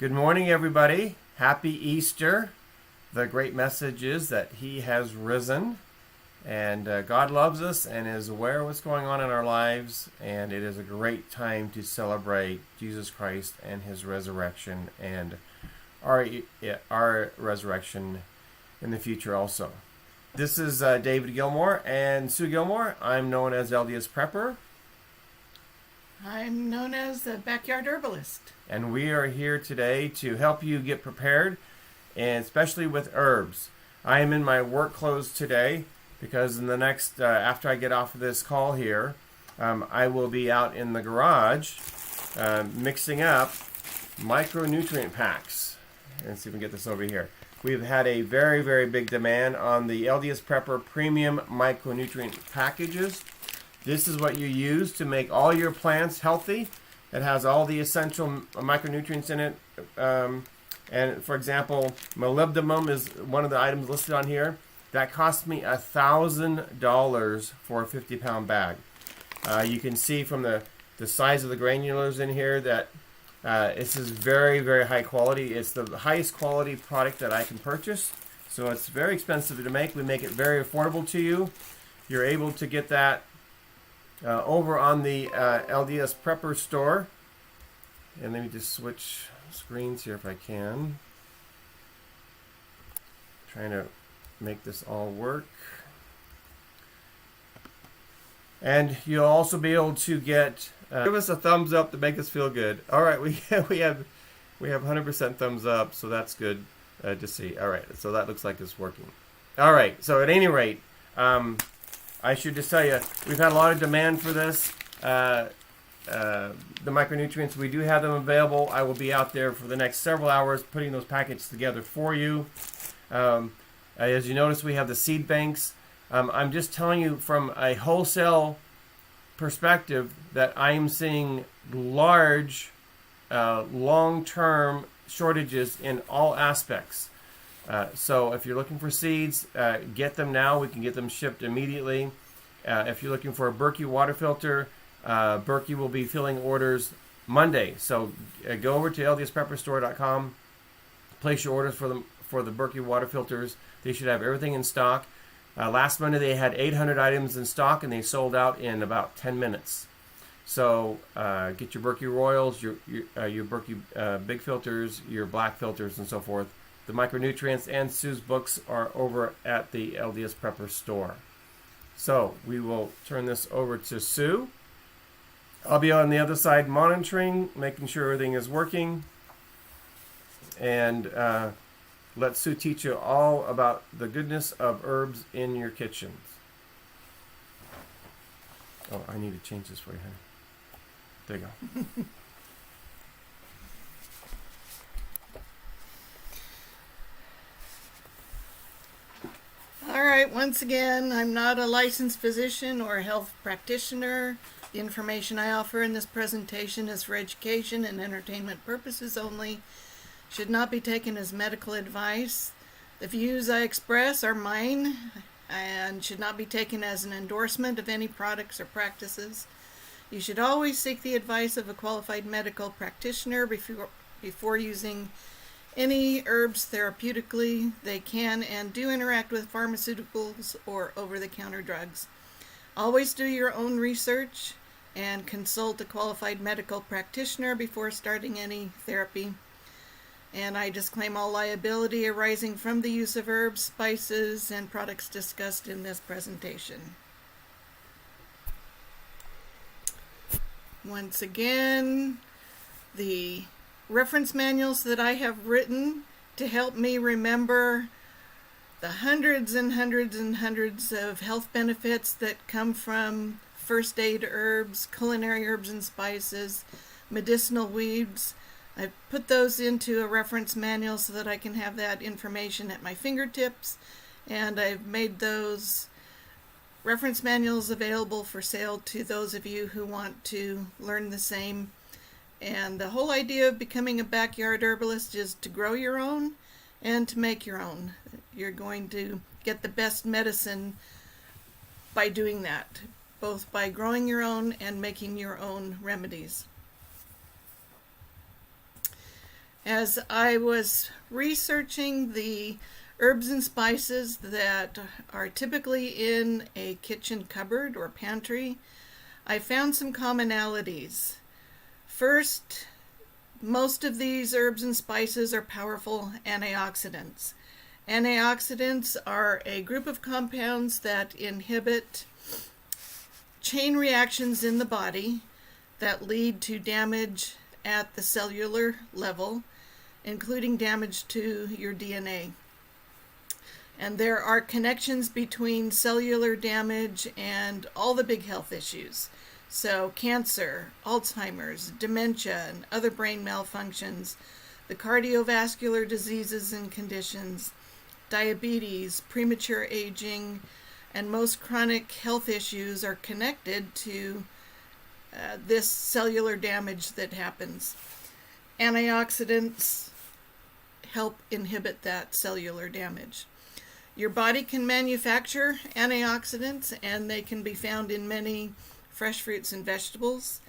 Good morning, everybody. Happy Easter. The great message is that He has risen, and God loves us and is aware of what's going on in our lives, and it is a great time to celebrate Jesus Christ and His resurrection and our resurrection in the future also. This is David Gilmore and Sue Gilmore. I'm known as LDS Prepper. I'm known as the Backyard Herbalist. And we are here today to help you get prepared, and especially with herbs. I am in my work clothes today because in the next, after I get off of this call here, I will be out in the garage mixing up micronutrient packs. Let's see if we can get this over here. We've had a very, very big demand on the LDS Prepper Premium Micronutrient Packages. This is what you use to make all your plants healthy. It has all the essential micronutrients in it. And for example, molybdenum is one of the items listed on here. That cost me $1,000 for a 50-pound bag. You can see from the size of the granulars in here that this is very, very high quality. It's the highest quality product that I can purchase. So it's very expensive to make. We make it very affordable to you. You're able to get that over on the LDS Prepper store. And let me just switch screens here if I can. Trying to make this all work. And you'll also be able to get give us a thumbs up to make us feel good. All right, we have 100% thumbs up, so that's good to see. All right, so that looks like it's working. All right, so at any rate, I should just tell you, we've had a lot of demand for this. The micronutrients, we do have them available. I will be out there for the next several hours putting those packages together for you. As you notice, we have the seed banks. I'm just telling you from a wholesale perspective that I am seeing large, long-term shortages in all aspects. So if you're looking for seeds, get them now. We can get them shipped immediately. If you're looking for a Berkey water filter, Berkey will be filling orders Monday. So go over to ldsprepperstore.com, place your orders for the Berkey water filters. They should have everything in stock. Last Monday they had 800 items in stock and they sold out in about 10 minutes. So get your Berkey Royals, your Berkey big filters, your black filters, and so forth. The micronutrients and Sue's books are over at the LDS Prepper store. So we will turn this over to Sue. I'll be on the other side monitoring, making sure everything is working. And let Sue teach you all about the goodness of herbs in your kitchens. Oh, I need to change this for you, honey. There you go. All right, once again, I'm not a licensed physician or health practitioner. The information I offer in this presentation is for education and entertainment purposes only. Should not be taken as medical advice. The views I express are mine and should not be taken as an endorsement of any products or practices. You should always seek the advice of a qualified medical practitioner before using any herbs therapeutically. They can and do interact with pharmaceuticals or over-the-counter drugs. Always do your own research and consult a qualified medical practitioner before starting any therapy. And I disclaim all liability arising from the use of herbs, spices, and products discussed in this presentation. Once again, the reference manuals that I have written to help me remember the hundreds and hundreds and hundreds of health benefits that come from first aid herbs, culinary herbs and spices, medicinal weeds. I've put those into a reference manual so that I can have that information at my fingertips, and I've made those reference manuals available for sale to those of you who want to learn the same. And the whole idea of becoming a backyard herbalist is to grow your own and to make your own. You're going to get the best medicine by doing that, both by growing your own and making your own remedies. As I was researching the herbs and spices that are typically in a kitchen cupboard or pantry, I found some commonalities. First, most of these herbs and spices are powerful antioxidants. Antioxidants are a group of compounds that inhibit chain reactions in the body that lead to damage at the cellular level, including damage to your DNA. And there are connections between cellular damage and all the big health issues. So cancer, Alzheimer's, dementia, and other brain malfunctions, the cardiovascular diseases and conditions, diabetes, premature aging, and most chronic health issues are connected to this cellular damage that happens. Antioxidants help inhibit that cellular damage. Your body can manufacture antioxidants, and they can be found in many fresh fruits and vegetables,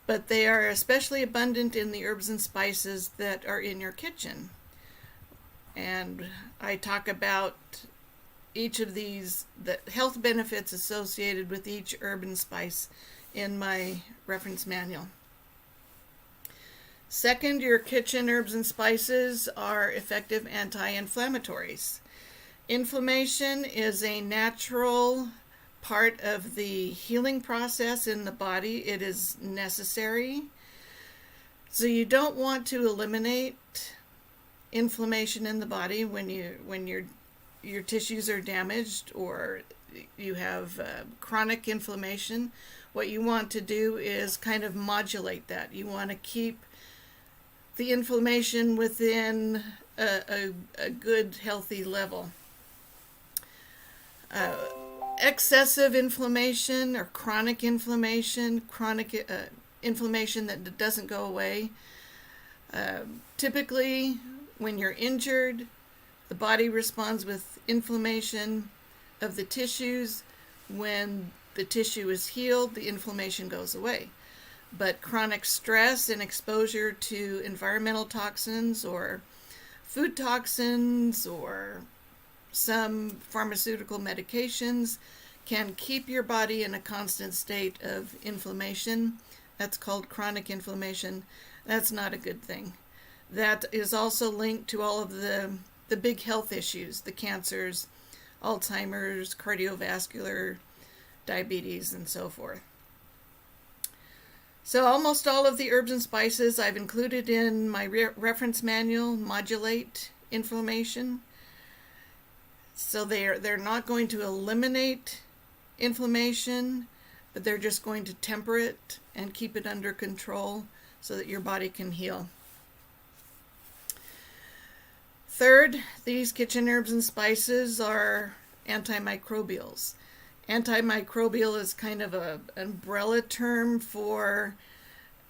but they are especially abundant in the herbs and spices that are in your kitchen. And I talk about each of these, the health benefits associated with each herb and spice in my reference manual. Second, your kitchen herbs and spices are effective anti-inflammatories. Inflammation is a natural part of the healing process in the body. It is necessary. So you don't want to eliminate inflammation in the body when your tissues are damaged or you have chronic inflammation. What you want to do is kind of modulate that. You want to keep the inflammation within a good, healthy level. Excessive inflammation or chronic inflammation that doesn't go away. Typically, when you're injured, the body responds with inflammation of the tissues. When the tissue is healed, the inflammation goes away. But chronic stress and exposure to environmental toxins or food toxins or some pharmaceutical medications can keep your body in a constant state of inflammation. That's called chronic inflammation. That's not a good thing. That is also linked to all of the big health issues, the cancers, Alzheimer's, cardiovascular, diabetes, and so forth. So almost all of the herbs and spices I've included in my reference manual modulate inflammation. So they're not going to eliminate inflammation, but they're just going to temper it and keep it under control so that your body can heal. Third, these kitchen herbs and spices are antimicrobials. Antimicrobial is kind of an umbrella term for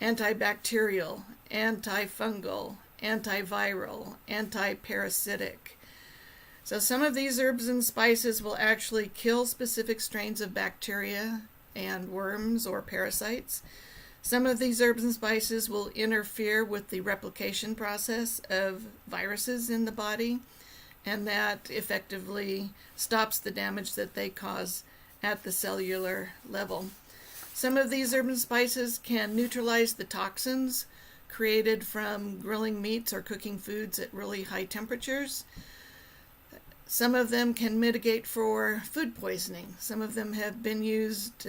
antibacterial, antifungal, antiviral, antiparasitic. So some of these herbs and spices will actually kill specific strains of bacteria and worms or parasites. Some of these herbs and spices will interfere with the replication process of viruses in the body, and that effectively stops the damage that they cause at the cellular level. Some of these herbs and spices can neutralize the toxins created from grilling meats or cooking foods at really high temperatures. Some of them can mitigate for food poisoning. Some of them have been used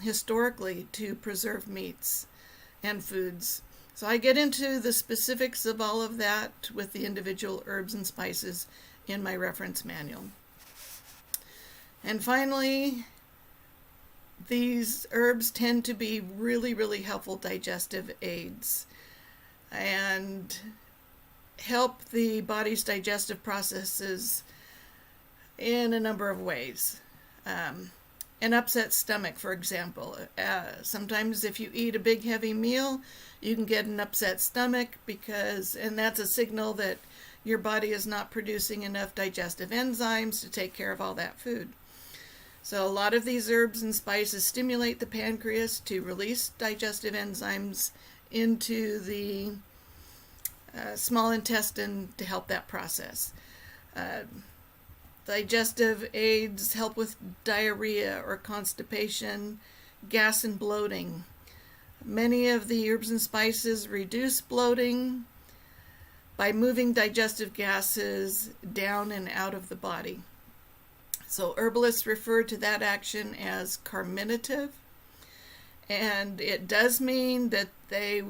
historically to preserve meats and foods. So I get into the specifics of all of that with the individual herbs and spices in my reference manual. And finally, these herbs tend to be really, really helpful digestive aids and help the body's digestive processes in a number of ways. An upset stomach, for example. Sometimes if you eat a big heavy meal, you can get an upset stomach and that's a signal that your body is not producing enough digestive enzymes to take care of all that food. So a lot of these herbs and spices stimulate the pancreas to release digestive enzymes into the small intestine to help that process. Digestive aids help with diarrhea or constipation, gas and bloating. Many of the herbs and spices reduce bloating by moving digestive gases down and out of the body. So herbalists refer to that action as carminative, and it does mean that they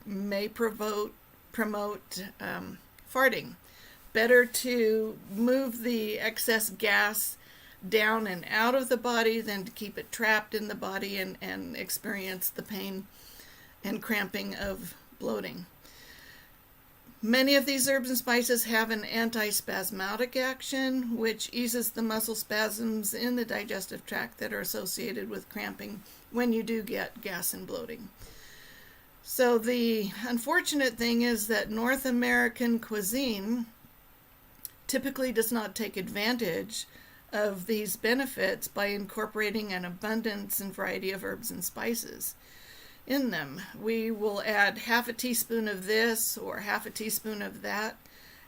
may promote farting. Better to move the excess gas down and out of the body than to keep it trapped in the body and experience the pain and cramping of bloating. Many of these herbs and spices have an antispasmodic action, which eases the muscle spasms in the digestive tract that are associated with cramping when you do get gas and bloating. So the unfortunate thing is that North American cuisine typically does not take advantage of these benefits by incorporating an abundance and variety of herbs and spices in them. We will add half a teaspoon of this or half a teaspoon of that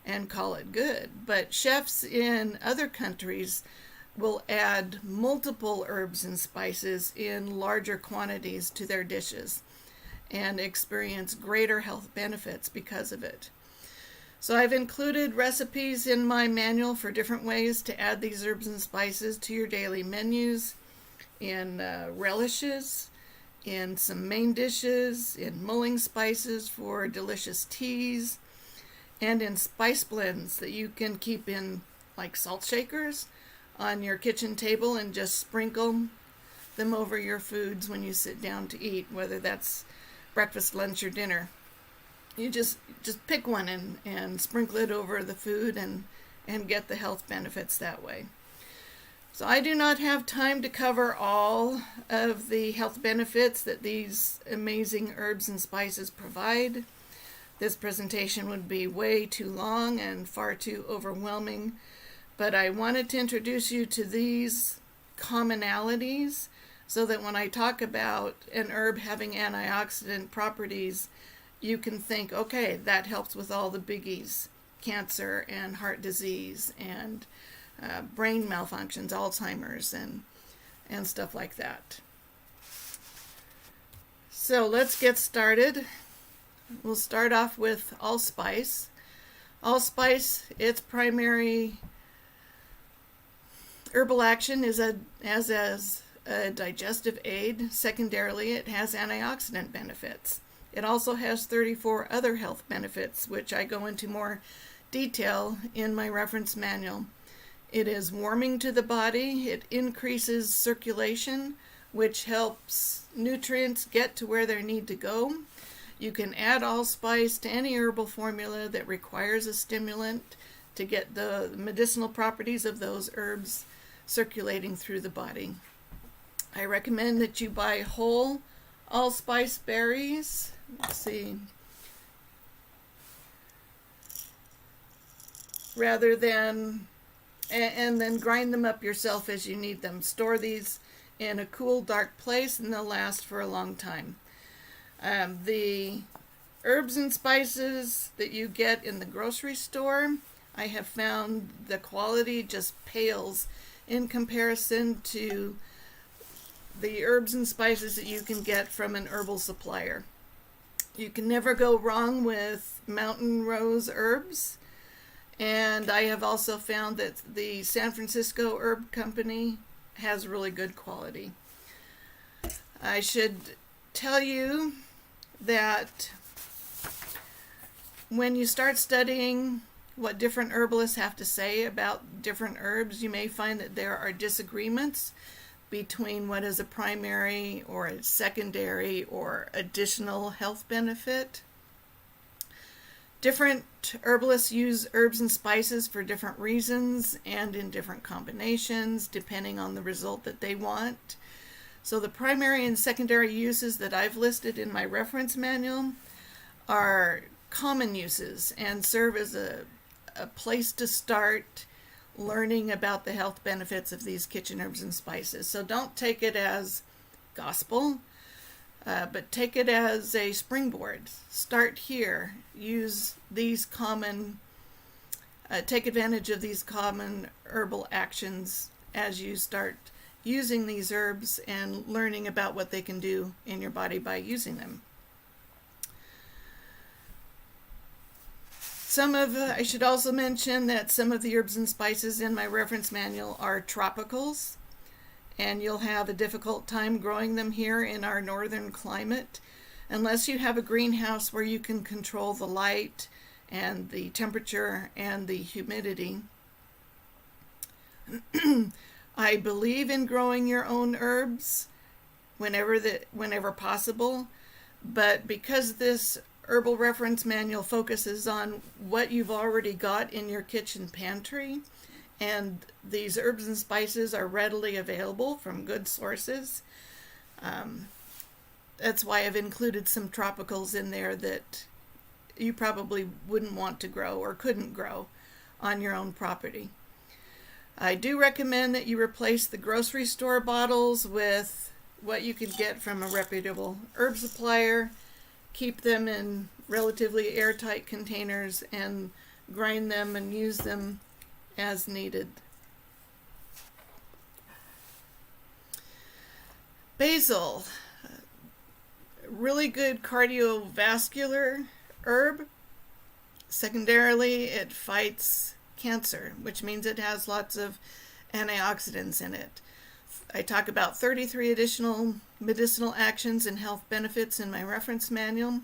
and call it good. But chefs in other countries will add multiple herbs and spices in larger quantities to their dishes and experience greater health benefits because of it. So I've included recipes in my manual for different ways to add these herbs and spices to your daily menus, in relishes, in some main dishes, in mulling spices for delicious teas, and in spice blends that you can keep in like salt shakers on your kitchen table and just sprinkle them over your foods when you sit down to eat, whether that's breakfast, lunch, or dinner. You just pick one and sprinkle it over the food and get the health benefits that way. So I do not have time to cover all of the health benefits that these amazing herbs and spices provide. This presentation would be way too long and far too overwhelming, but I wanted to introduce you to these commonalities so that when I talk about an herb having antioxidant properties, you can think, okay, that helps with all the biggies, cancer and heart disease and brain malfunctions, Alzheimer's, and stuff like that. So let's get started. We'll start off with Allspice. Allspice, its primary herbal action is as a digestive aid. Secondarily, it has antioxidant benefits. It also has 34 other health benefits, which I go into more detail in my reference manual. It is warming to the body. It increases circulation, which helps nutrients get to where they need to go. You can add allspice to any herbal formula that requires a stimulant to get the medicinal properties of those herbs circulating through the body. I recommend that you buy whole allspice berries. Let's see. Rather than, and then grind them up yourself as you need them. Store these in a cool, dark place and they'll last for a long time. The herbs and spices that you get in the grocery store, I have found the quality just pales in comparison to the herbs and spices that you can get from an herbal supplier. You can never go wrong with mountain rose herbs. And I have also found that the San Francisco Herb Company has really good quality. I should tell you that when you start studying what different herbalists have to say about different herbs, you may find that there are disagreements between what is a primary or a secondary or additional health benefit. Different herbalists use herbs and spices for different reasons and in different combinations depending on the result that they want. So the primary and secondary uses that I've listed in my reference manual are common uses and serve as a place to start learning about the health benefits of these kitchen herbs and spices. So don't take it as gospel. but take it as a springboard. Start here. Use these common, take advantage of these common herbal actions as you start using these herbs and learning about what they can do in your body by using them. I should also mention that some of the herbs and spices in my reference manual are tropicals, and you'll have a difficult time growing them here in our northern climate unless you have a greenhouse where you can control the light and the temperature and the humidity. I believe in growing your own herbs whenever possible, but because this herbal reference manual focuses on what you've already got in your kitchen pantry, and these herbs and spices are readily available from good sources. That's why I've included some tropicals in there that you probably wouldn't want to grow or couldn't grow on your own property. I do recommend that you replace the grocery store bottles with what you can get from a reputable herb supplier. Keep them in relatively airtight containers and grind them and use them as needed. Basil, really good cardiovascular herb. Secondarily, it fights cancer, which means it has lots of antioxidants in it. I talk about 33 additional medicinal actions and health benefits in my reference manual.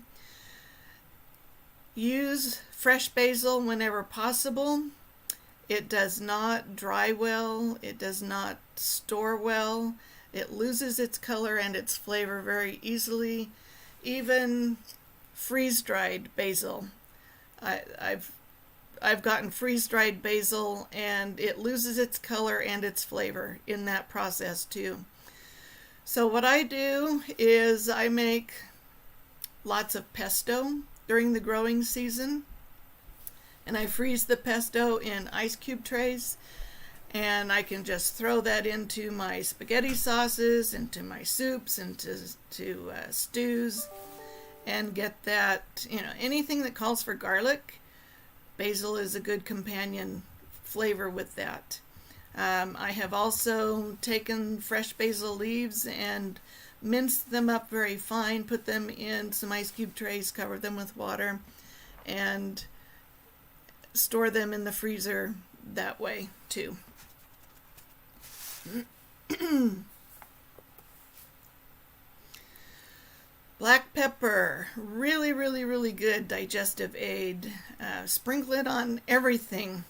Use fresh basil whenever possible. It does not dry well. It does not store well. It loses its color and its flavor very easily. Even freeze-dried basil. I've gotten freeze-dried basil and it loses its color and its flavor in that process too. So what I do is I make lots of pesto during the growing season, and I freeze the pesto in ice cube trays, and I can just throw that into my spaghetti sauces, into my soups, into stews, and get that, anything that calls for garlic. Basil is a good companion flavor with that. I have also taken fresh basil leaves and minced them up very fine, put them in some ice cube trays, cover them with water, and store them in the freezer that way too. Black pepper, really, really, really good digestive aid. Sprinkle it on everything.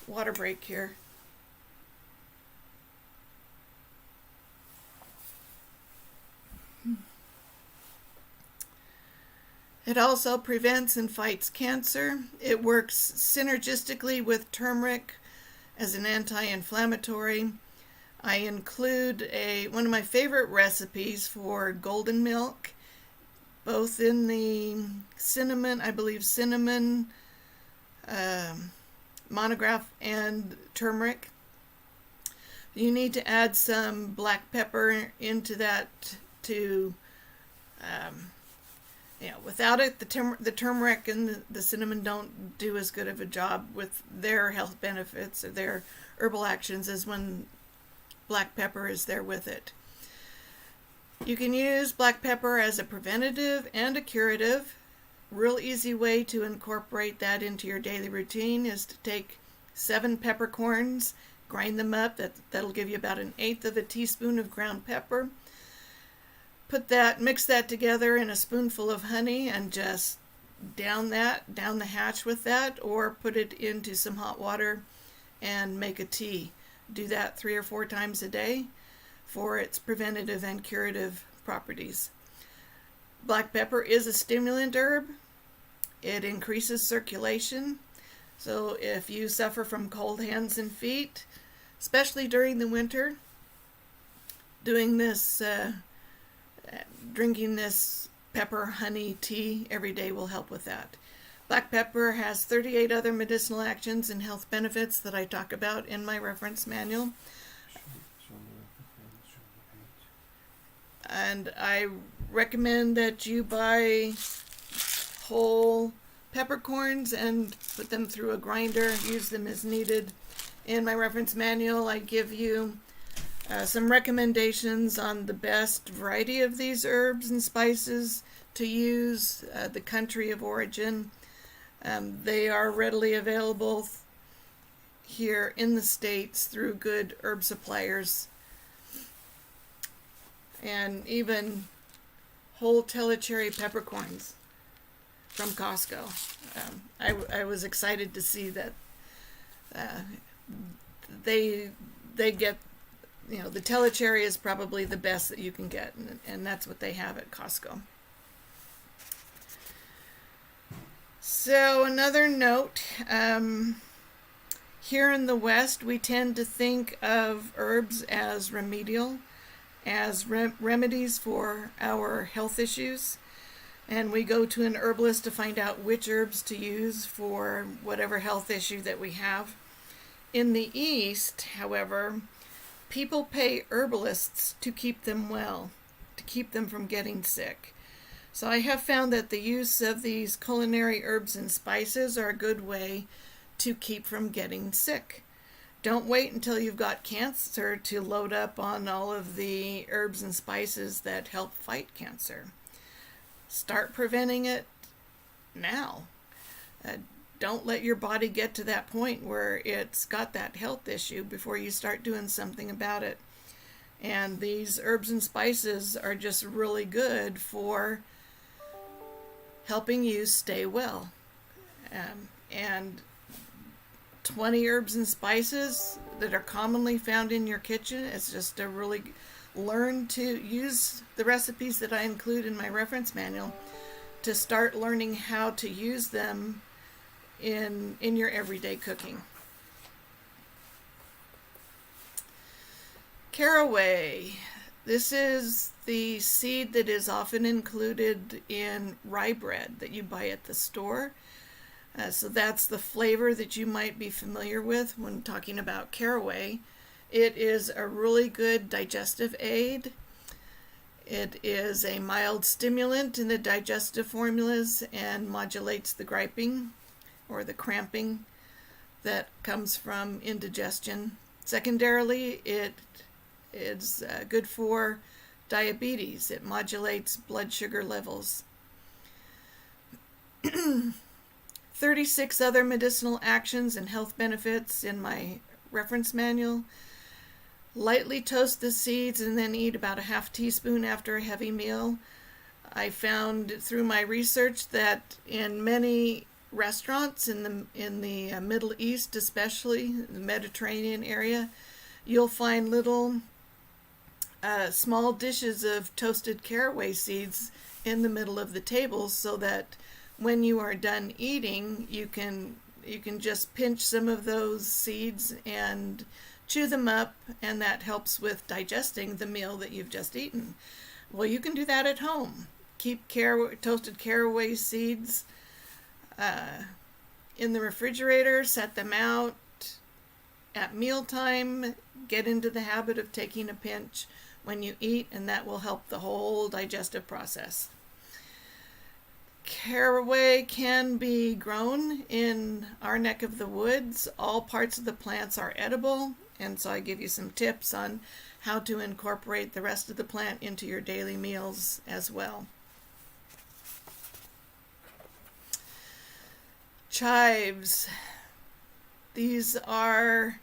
Water break here. It also prevents and fights cancer. It works synergistically with turmeric as an anti-inflammatory. I include one of my favorite recipes for golden milk, both in the cinnamon monograph and turmeric. You need to add some black pepper into that to, without it, the turmeric and the cinnamon don't do as good of a job with their health benefits or their herbal actions as when black pepper is there with it. You can use black pepper as a preventative and a curative. Real easy way to incorporate that into your daily routine is to take 7 peppercorns, grind them up. That'll give you about 1/8 of a teaspoon of ground pepper. Mix that together in a spoonful of honey and just down the hatch with that, or put it into some hot water and make a tea. Do that 3 or 4 times a day for its preventative and curative properties. Black pepper is a stimulant herb. It increases circulation. So if you suffer from cold hands and feet, especially during the winter, drinking this pepper honey tea every day will help with that. Black pepper has 38 other medicinal actions and health benefits that I talk about in my reference manual. And I recommend that you buy whole peppercorns and put them through a grinder. Use them as needed. In my reference manual, I give you some recommendations on the best variety of these herbs and spices to use, the country of origin. They are readily available here in the States through good herb suppliers, and even whole telecherry peppercorns from Costco. I was excited to see that they get, the telecherry is probably the best that you can get, and that's what they have at Costco. So another note, here in the West, we tend to think of herbs as remedial, as remedies for our health issues. And we go to an herbalist to find out which herbs to use for whatever health issue that we have. In the East, however, people pay herbalists to keep them well, to keep them from getting sick. So I have found that the use of these culinary herbs and spices are a good way to keep from getting sick. Don't wait until you've got cancer to load up on all of the herbs and spices that help fight cancer. Start preventing it now. Don't let your body get to that point where it's got that health issue before you start doing something about it. And these herbs and spices are just really good for helping you stay well. And 20 herbs and spices that are commonly found in your kitchen. It's just a really learn to use the recipes that I include in my reference manual to start learning how to use them in your everyday cooking. Caraway. This is the seed that is often included in rye bread that you buy at the store. So that's the flavor that you might be familiar with when talking about caraway. It is a really good digestive aid. It is a mild stimulant in the digestive formulas and modulates the griping or the cramping that comes from indigestion. Secondarily, it is good for diabetes. It modulates blood sugar levels. 36 other medicinal actions and health benefits in my reference manual. Lightly toast the seeds and then eat about a half teaspoon after a heavy meal. I found through my research that in many restaurants in the Middle East, especially the Mediterranean area, you'll find little small dishes of toasted caraway seeds in the middle of the table, so that when you are done eating, you can just pinch some of those seeds and chew them up, and that helps with digesting the meal that you've just eaten. Well, you can do that at home. Keep toasted caraway seeds in the refrigerator, set them out at mealtime, get into the habit of taking a pinch when you eat, and that will help the whole digestive process. Caraway can be grown in our neck of the woods. All parts of the plants are edible, and so I give you some tips on how to incorporate the rest of the plant into your daily meals as well. Chives. These have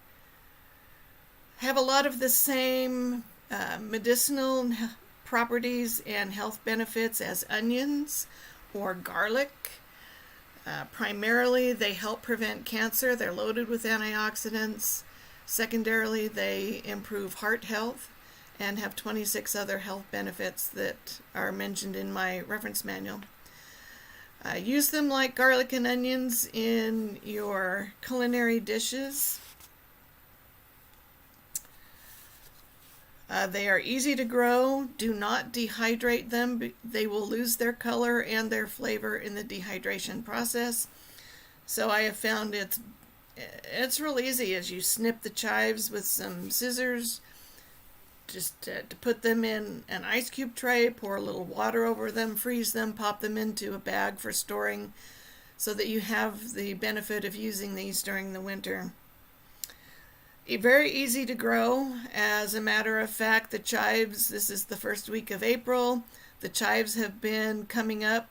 a lot of the same medicinal properties and health benefits as onions or garlic. Primarily, they help prevent cancer. They're loaded with antioxidants. Secondarily, they improve heart health and have 26 other health benefits that are mentioned in my reference manual. Use them like garlic and onions in your culinary dishes. They are easy to grow. Do not dehydrate them. They will lose their color and their flavor in the dehydration process. So I have found it's real easy as you snip the chives with some scissors, just to put them in an ice cube tray, pour a little water over them, freeze them, pop them into a bag for storing so that you have the benefit of using these during the winter. Very easy to grow. As a matter of fact, the chives, this is the first week of April. The chives have been coming up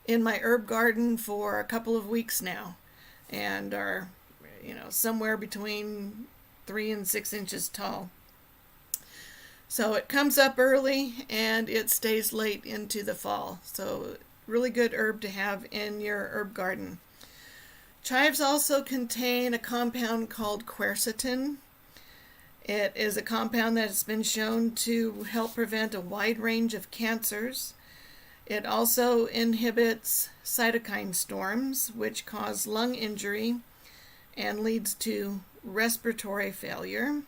in my herb garden for a couple of weeks now and are, somewhere between 3 and 6 inches tall. So it comes up early and it stays late into the fall. So really good herb to have in your herb garden. Chives also contain a compound called quercetin. It is a compound that has been shown to help prevent a wide range of cancers. It also inhibits cytokine storms, which cause lung injury and leads to respiratory failure.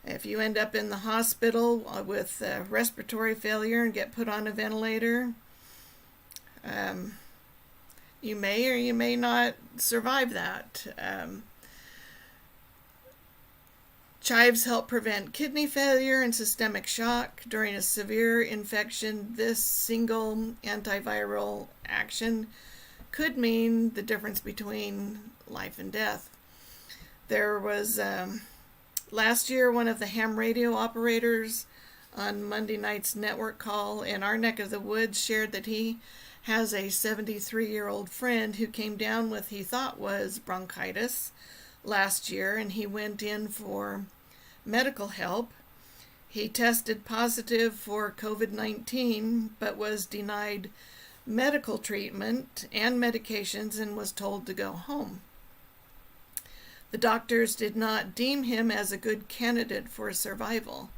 If you end up in the hospital with respiratory failure and get put on a ventilator, you may or you may not survive that. Chives help prevent kidney failure and systemic shock. During a severe infection, this single antiviral action could mean the difference between life and death. There was, last year, one of the ham radio operators on Monday night's network call in our neck of the woods shared that he has a 73-year-old friend who came down with, he thought was bronchitis last year, and he went in for medical help. He tested positive for COVID-19, but was denied medical treatment and medications and was told to go home. The doctors did not deem him as a good candidate for survival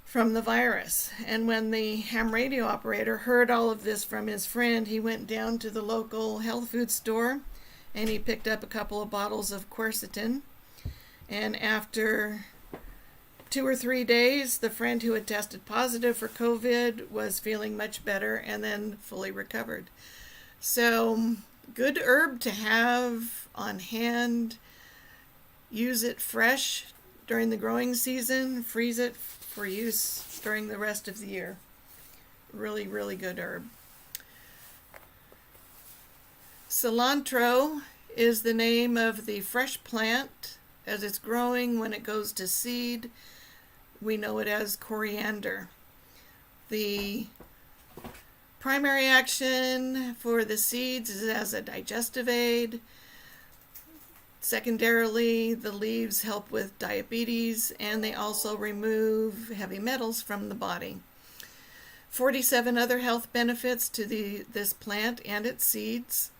from the virus. And when the ham radio operator heard all of this from his friend, he went down to the local health food store and he picked up a couple of bottles of quercetin. And after 2 or 3 days, the friend who had tested positive for COVID was feeling much better and then fully recovered. So, good herb to have on hand. Use it fresh during the growing season. Freeze it for use during the rest of the year. Really, really good herb. Cilantro is the name of the fresh plant. As it's growing, when it goes to seed, we know it as coriander. The primary action for the seeds is as a digestive aid. Secondarily, the leaves help with diabetes, and they also remove heavy metals from the body. 47 other health benefits to this plant and its seeds.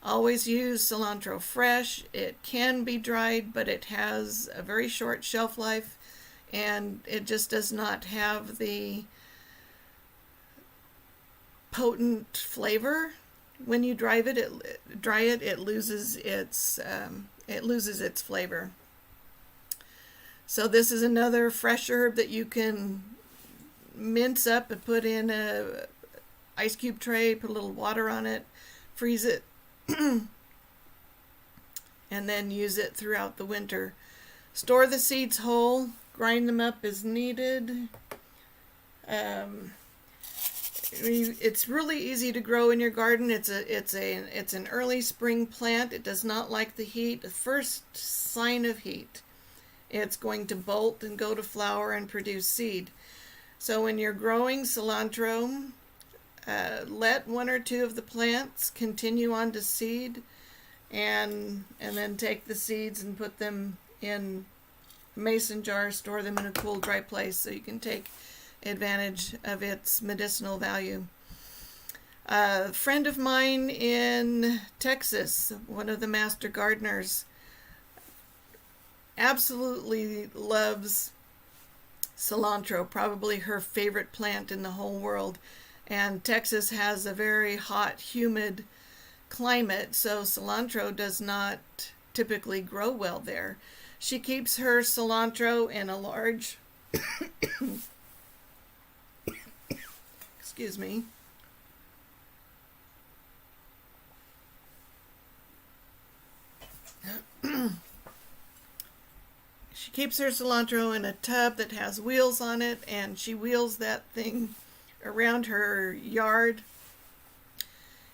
Always use cilantro fresh. It can be dried, but it has a very short shelf life, and it just does not have the potent flavor. When you dry it, it loses its flavor. So this is another fresh herb that you can mince up and put in a ice cube tray, put a little water on it, freeze it, and then use it throughout the winter. Store the seeds whole, grind them up as needed. It's really easy to grow in your garden. It's an early spring plant. It does not like the heat. The first sign of heat, it's going to bolt and go to flower and produce seed. So when you're growing cilantro, let 1 or 2 of the plants continue on to seed, and then take the seeds and put them in mason jars, store them in a cool, dry place so you can take advantage of its medicinal value. A friend of mine in Texas, one of the master gardeners, absolutely loves cilantro, probably her favorite plant in the whole world. And Texas has a very hot, humid climate, so cilantro does not typically grow well there. She keeps her cilantro in a large excuse me. She keeps her cilantro in a tub that has wheels on it, and she wheels that thing around her yard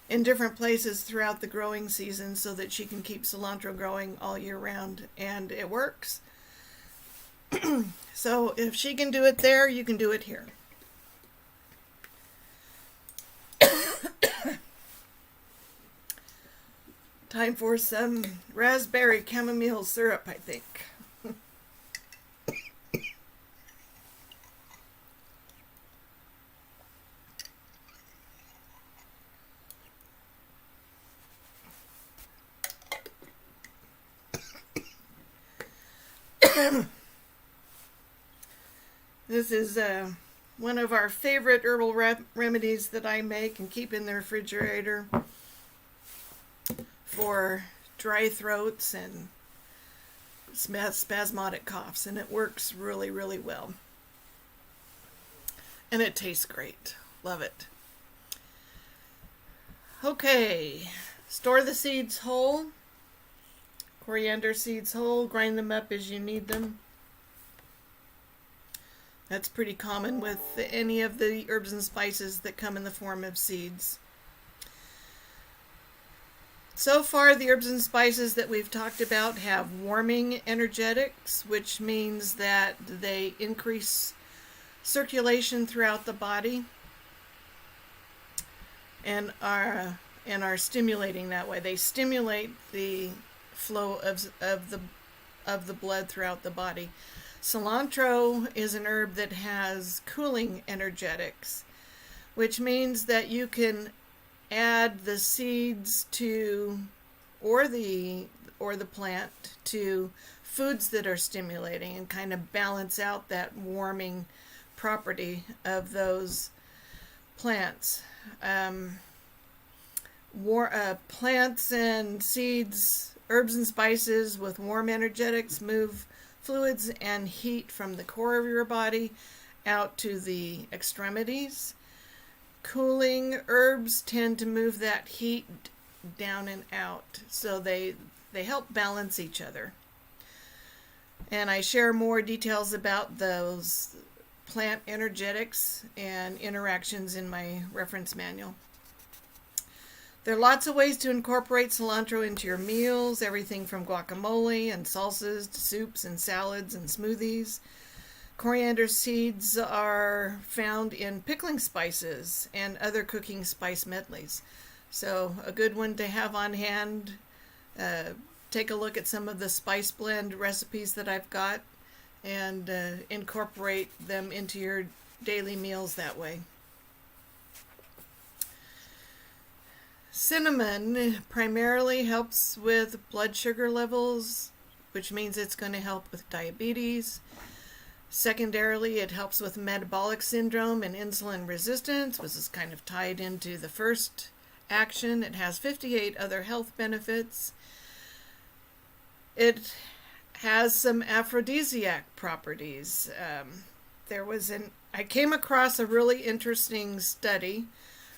in different places throughout the growing season so that she can keep cilantro growing all year round, and it works. So if she can do it there, you can do it here. Time for some raspberry chamomile syrup, I think. This is one of our favorite herbal remedies that I make and keep in the refrigerator for dry throats and spasmodic coughs, and it works really, really well. And it tastes great. Love it. Okay, store the seeds whole. Coriander seeds whole, grind them up as you need them. That's pretty common with any of the herbs and spices that come in the form of seeds. So far, the herbs and spices that we've talked about have warming energetics, which means that they increase circulation throughout the body and are stimulating that way. They stimulate the flow of the blood throughout the body. Cilantro is an herb that has cooling energetics, which means that you can add the seeds to or the plant to foods that are stimulating and kind of balance out that warming property of those plants. Plants and seeds, herbs and spices with warm energetics move fluids and heat from the core of your body out to the extremities. Cooling herbs tend to move that heat down and out, so they help balance each other. And I share more details about those plant energetics and interactions in my reference manual. There are lots of ways to incorporate cilantro into your meals, everything from guacamole and salsas to soups and salads and smoothies. Coriander seeds are found in pickling spices and other cooking spice medleys. So a good one to have on hand. Take a look at some of the spice blend recipes that I've got and incorporate them into your daily meals that way. Cinnamon primarily helps with blood sugar levels, which means it's going to help with diabetes. Secondarily, it helps with metabolic syndrome and insulin resistance, which is kind of tied into the first action. It has 58 other health benefits. It has some aphrodisiac properties. I came across a really interesting study.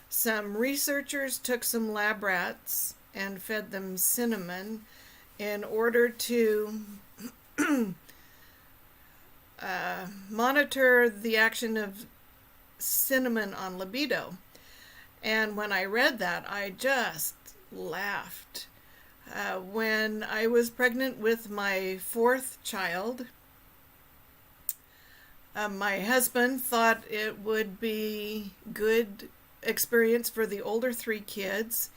Some researchers took some lab rats and fed them cinnamon in order to monitor the action of cinnamon on libido. And when I read that, I just laughed. When I was pregnant with my fourth child, my husband thought it would be good experience for the older three kids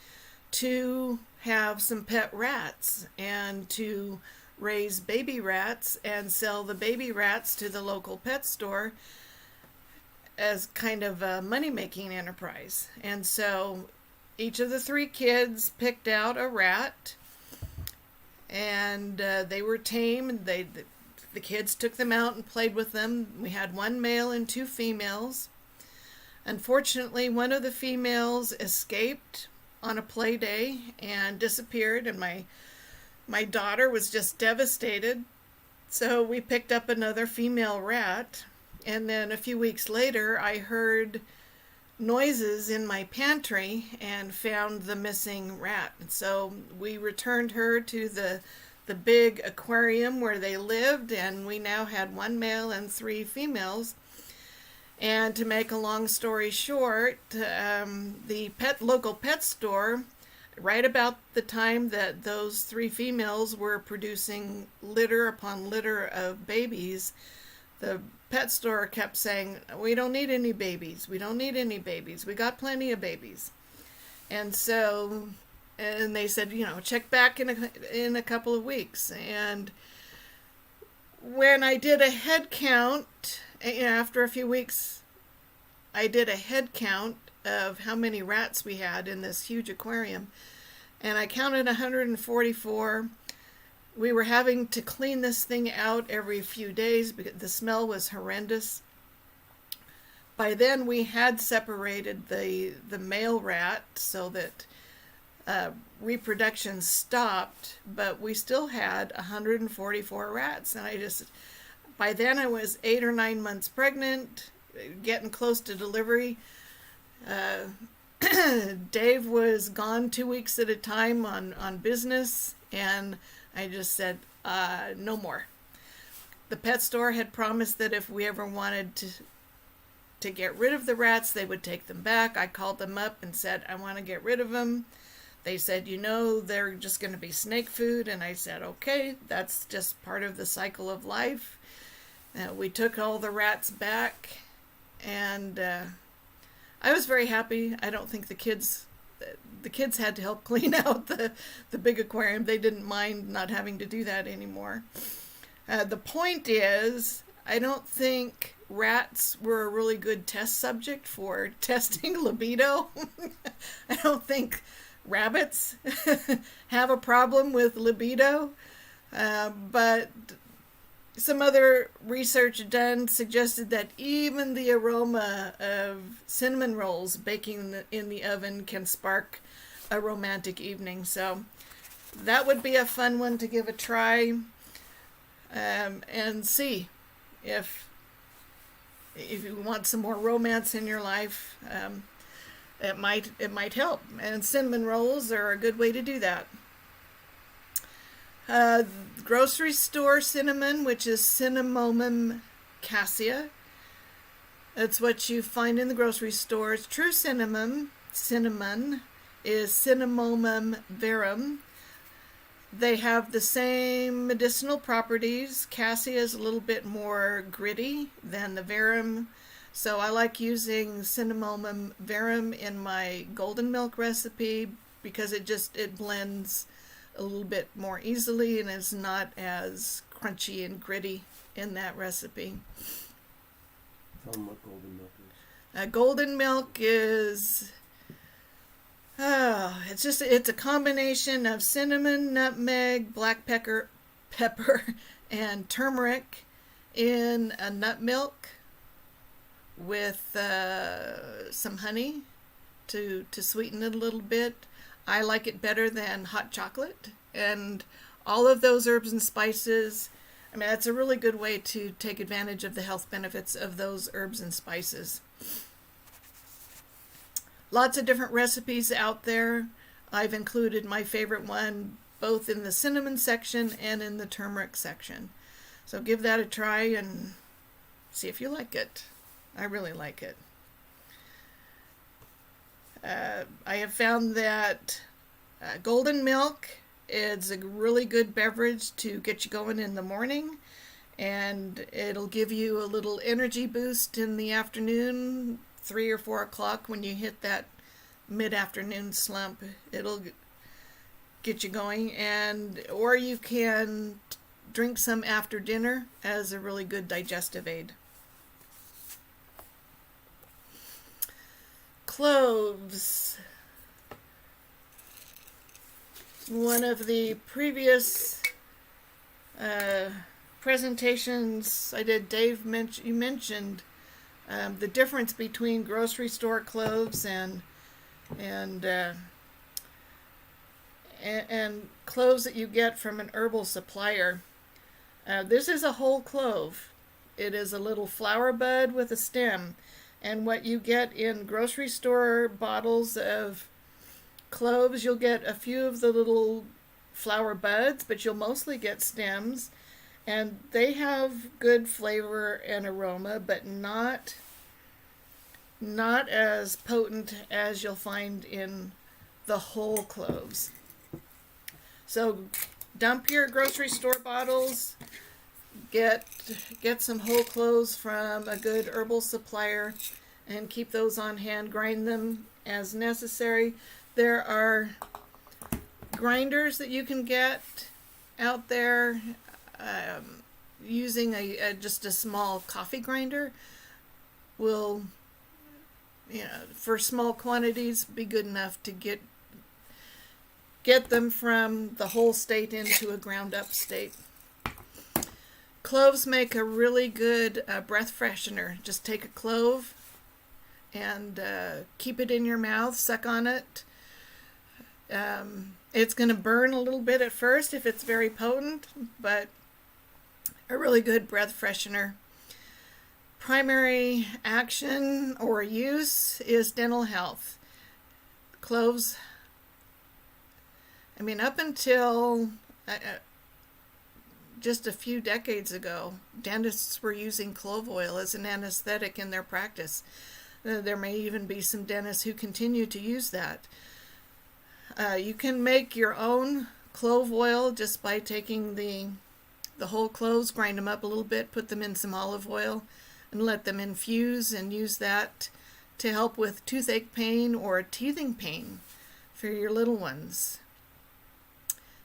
to have some pet rats and to raise baby rats and sell the baby rats to the local pet store as kind of a money-making enterprise. And so each of the three kids picked out a rat, and they were tame, and the kids took them out and played with them. We had one male and two females. Unfortunately, one of the females escaped on a play day and disappeared, and my daughter was just devastated. So we picked up another female rat, and then a few weeks later I heard noises in my pantry and found the missing rat. And so we returned her to the the big aquarium where they lived, and we now had 1 male and 3 females. And to make a long story short, the local pet store, right about the time that those 3 females were producing litter upon litter of babies, the pet store kept saying, "We don't need any babies. We don't need any babies. We got plenty of babies." And so, and they said, check back in a couple of weeks. And when I did a head count, after a few weeks, I did a head count of how many rats we had in this huge aquarium, and I counted 144. We were having to clean this thing out every few days because the smell was horrendous. By then we had separated the male rat so that reproduction stopped, but we still had 144 rats. And by then I was 8 or 9 months pregnant, getting close to delivery. Dave was gone 2 weeks at a time on business, and I just said, no more. The pet store had promised that if we ever wanted to get rid of the rats, they would take them back. I called them up and said, I want to get rid of them. They said, they're just going to be snake food. And I said, okay, that's just part of the cycle of life. We took all the rats back, and I was very happy. I don't think the kids had to help clean out the big aquarium. They didn't mind not having to do that anymore. The point is, I don't think rats were a really good test subject for testing libido. I don't think rabbits have a problem with libido, but some other research done suggested that even the aroma of cinnamon rolls baking in the oven can spark a romantic evening. So that would be a fun one to give a try, and see if you want some more romance in your life. It might help, and cinnamon rolls are a good way to do that. Grocery store cinnamon, which is Cinnamomum cassia. That's what you find in the grocery stores. True cinnamon is Cinnamomum verum. They have the same medicinal properties. Cassia is a little bit more gritty than the verum, so I like using Cinnamomum verum in my golden milk recipe because it blends a little bit more easily and is not as crunchy and gritty in that recipe. Tell them what golden milk is. Golden milk is it's a combination of cinnamon, nutmeg, black pepper, and turmeric in a nut milk with some honey to sweeten it a little bit. I like it better than hot chocolate, and all of those herbs and spices. I mean, that's a really good way to take advantage of the health benefits of those herbs and spices. Lots of different recipes out there. I've included my favorite one both in the cinnamon section and in the turmeric section. So give that a try and see if you like it. I really like it. I have found that golden milk is a really good beverage to get you going in the morning, and it'll give you a little energy boost in the afternoon, 3 or 4 o'clock when you hit that mid-afternoon slump. It'll get you going, or you can drink some after dinner as a really good digestive aid. Cloves. One of the previous presentations I did, Dave, you mentioned the difference between grocery store cloves and cloves that you get from an herbal supplier. This is a whole clove. It is a little flower bud with a stem. And what you get in grocery store bottles of cloves, you'll get a few of the little flower buds, but you'll mostly get stems. And they have good flavor and aroma, but not as potent as you'll find in the whole cloves. So dump your grocery store bottles, get some whole cloves from a good herbal supplier, and keep those on hand. Grind them as necessary. There are grinders that you can get out there. Using just a small coffee grinder will, for small quantities, be good enough to get them from the whole state into a ground up state. Cloves make a really good breath freshener. Just take a clove and keep it in your mouth, suck on it. It's going to burn a little bit at first if it's very potent, but a really good breath freshener. Primary action or use is dental health. Cloves, up until just a few decades ago, dentists were using clove oil as an anesthetic in their practice. There may even be some dentists who continue to use that. You can make your own clove oil just by taking the whole cloves, grind them up a little bit, put them in some olive oil, and let them infuse, and use that to help with toothache pain or teething pain for your little ones.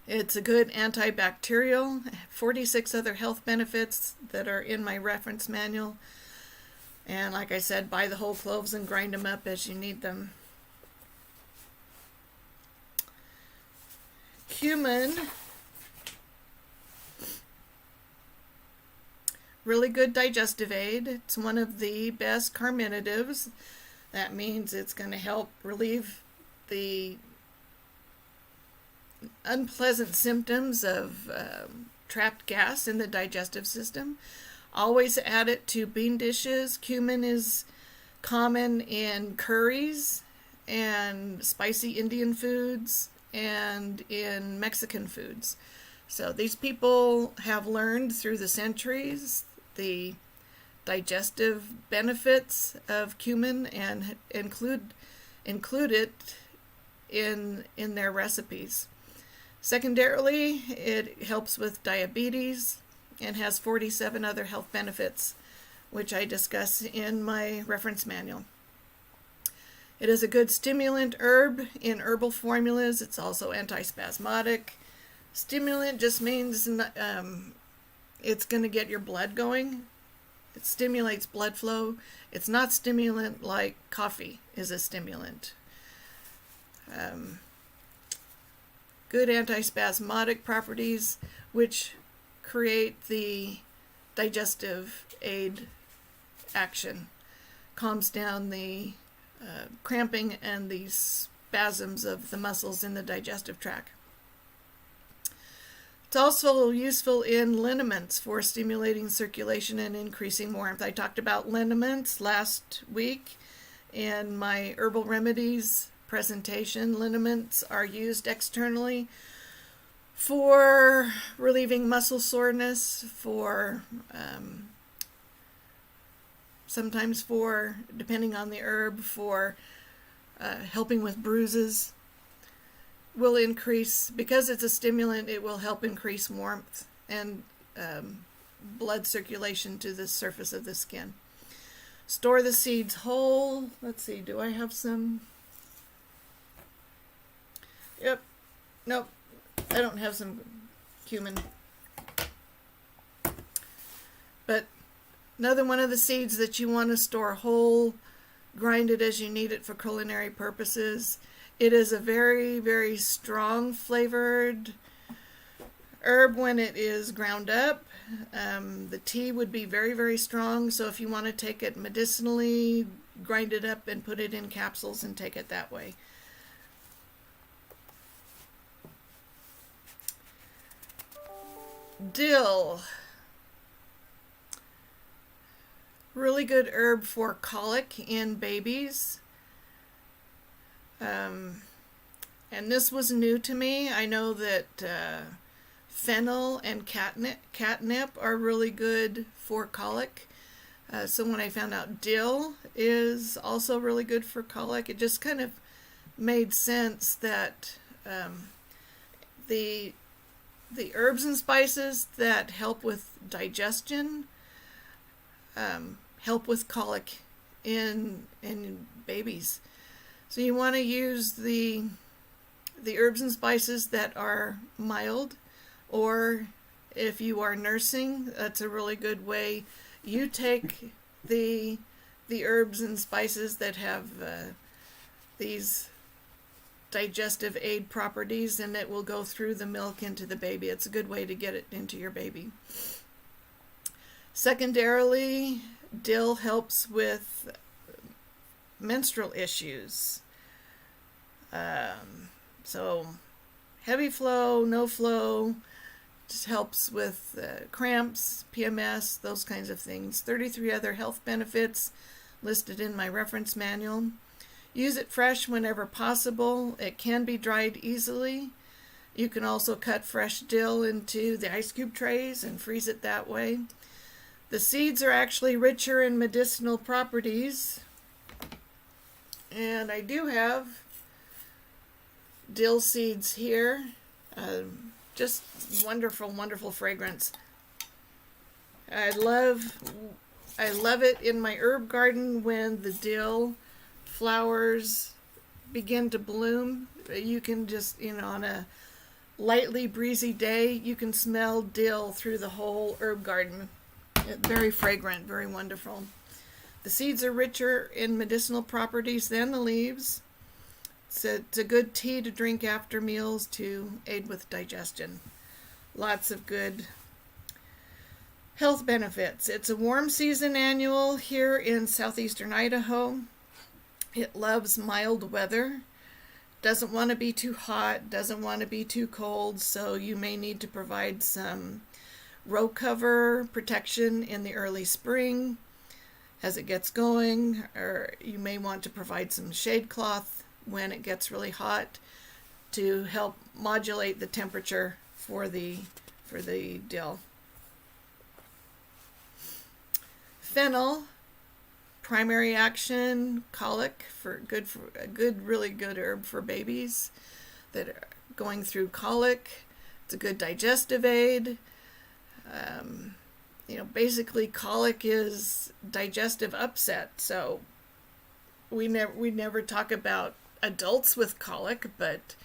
It's a good antibacterial, 46 other health benefits that are in my reference manual. And like I said, buy the whole cloves and grind them up as you need them. Cumin, really good digestive aid. It's one of the best carminatives. That means it's going to help relieve the unpleasant symptoms of trapped gas in the digestive system. Always add it to bean dishes. Cumin is common in curries and spicy Indian foods and in Mexican foods. So these people have learned through the centuries the digestive benefits of cumin and include it in their recipes. Secondarily, it helps with diabetes and has 47 other health benefits, which I discuss in my reference manual. It is a good stimulant herb in herbal formulas. It's also antispasmodic. Stimulant just means it's going to get your blood going. It stimulates blood flow. It's not stimulant like coffee is a stimulant. Good antispasmodic properties, which create the digestive aid action. Calms down the cramping and the spasms of the muscles in the digestive tract. It's also useful in liniments for stimulating circulation and increasing warmth. I talked about liniments last week in my herbal remedies presentation. Liniments are used externally for relieving muscle soreness, for sometimes for, depending on the herb, for helping with bruises. Will increase, because it's a stimulant, it will help increase warmth and blood circulation to the surface of the skin. Store the seeds whole. Let's see, do I have some? Yep. Nope. I don't have some cumin. But another one of the seeds that you want to store whole, grind it as you need it for culinary purposes. It is a very, very strong flavored herb when it is ground up. The tea would be very, very strong. So if you want to take it medicinally, grind it up and put it in capsules and take it that way. Dill. Really good herb for colic in babies. and this was new to me. I know that fennel and catnip are really good for colic. So when I found out dill is also really good for colic, it just kind of made sense that the herbs and spices that help with digestion help with colic in babies. So you want to use the herbs and spices that are mild, or if you are nursing, that's a really good way. You take the herbs and spices that have these digestive aid properties, and it will go through the milk into the baby. It's a good way to get it into your baby. Secondarily, dill helps with menstrual issues. So heavy flow, no flow, just helps with cramps, PMS, those kinds of things. 33 other health benefits listed in my reference manual. Use it fresh whenever possible. It can be dried easily. You can also cut fresh dill into the ice cube trays and freeze it that way. The seeds are actually richer in medicinal properties. And I do have dill seeds here. Just wonderful, wonderful fragrance. I love it in my herb garden when the dill flowers begin to bloom. You can just, on a lightly breezy day, you can smell dill through the whole herb garden. Very fragrant, very wonderful. The seeds are richer in medicinal properties than the leaves. It's a good tea to drink after meals to aid with digestion. Lots of good health benefits. It's a warm season annual here in southeastern Idaho. It loves mild weather. Doesn't want to be too hot, doesn't want to be too cold, so you may need to provide some row cover protection in the early spring as it gets going, or you may want to provide some shade cloth when it gets really hot to help modulate the temperature for the dill. Fennel, primary action, colic, for a really good herb for babies that are going through colic. It's a good digestive aid. Basically colic is digestive upset. So we never talk about adults with colic, but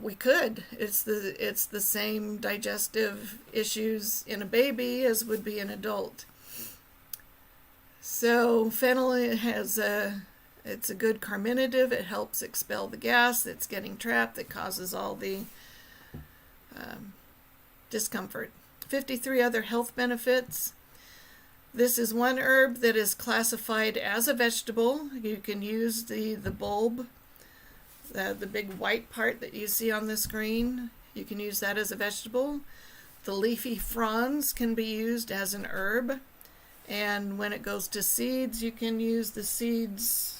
we could. It's the same digestive issues in a baby as would be an adult. So fennel it's a good carminative. It helps expel the gas that's getting trapped that causes all the discomfort. 53 other health benefits. This is one herb that is classified as a vegetable. You can use the bulb, the big white part that you see on the screen. You can use that as a vegetable. The leafy fronds can be used as an herb. And when it goes to seeds, you can use the seeds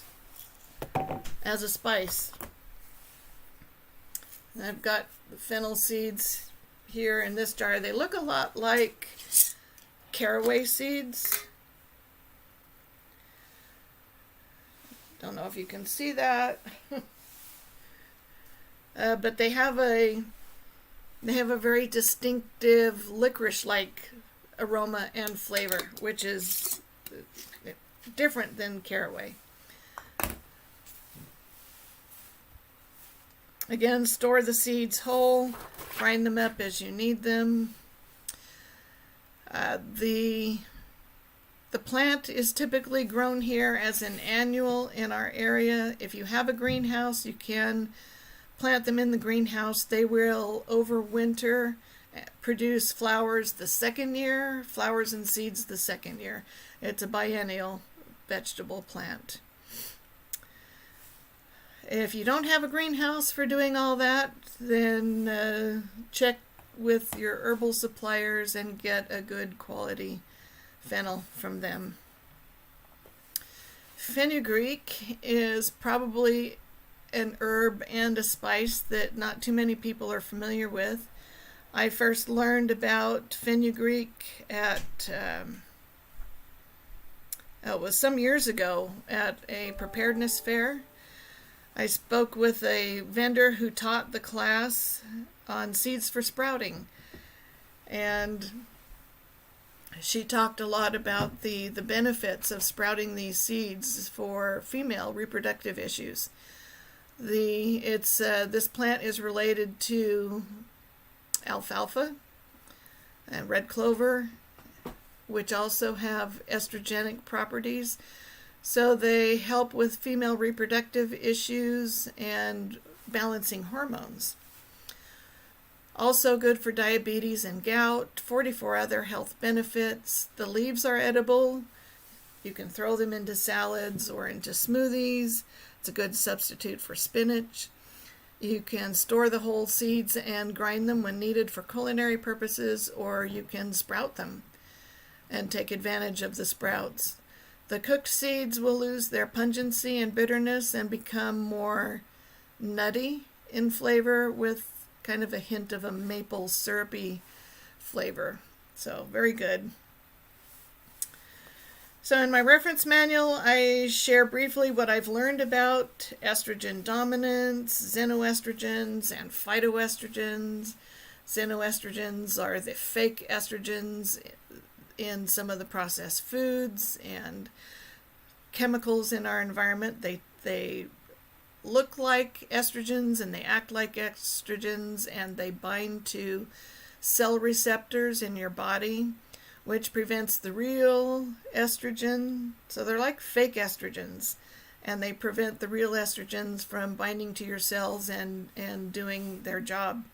as a spice. And I've got the fennel seeds here in this jar. They look a lot like caraway seeds. Don't know if you can see that. But they have a very distinctive licorice-like aroma and flavor, which is different than caraway. Again, store the seeds whole, grind them up as you need them. The plant is typically grown here as an annual in our area. If you have a greenhouse, you can plant them in the greenhouse. They will overwinter, produce flowers the second year, flowers and seeds the second year. It's a biennial vegetable plant. If you don't have a greenhouse for doing all that, then check with your herbal suppliers and get a good quality fennel from them. Fenugreek is probably an herb and a spice that not too many people are familiar with. I first learned about Fenugreek it was some years ago at a preparedness fair. I spoke with a vendor who taught the class on seeds for sprouting, and she talked a lot about the benefits of sprouting these seeds for female reproductive issues. This plant is related to alfalfa and red clover, which also have estrogenic properties. So they help with female reproductive issues and balancing hormones. Also good for diabetes and gout, 44 other health benefits. The leaves are edible. You can throw them into salads or into smoothies. It's a good substitute for spinach. You can store the whole seeds and grind them when needed for culinary purposes, or you can sprout them and take advantage of the sprouts. The cooked seeds will lose their pungency and bitterness and become more nutty in flavor with kind of a hint of a maple syrupy flavor. So very good. So in my reference manual, I share briefly what I've learned about estrogen dominance, xenoestrogens, and phytoestrogens. Xenoestrogens are the fake estrogens in some of the processed foods and chemicals in our environment. They look like estrogens and they act like estrogens, and they bind to cell receptors in your body, which prevents the real estrogen. So they're like fake estrogens, and they prevent the real estrogens from binding to your cells and doing their job.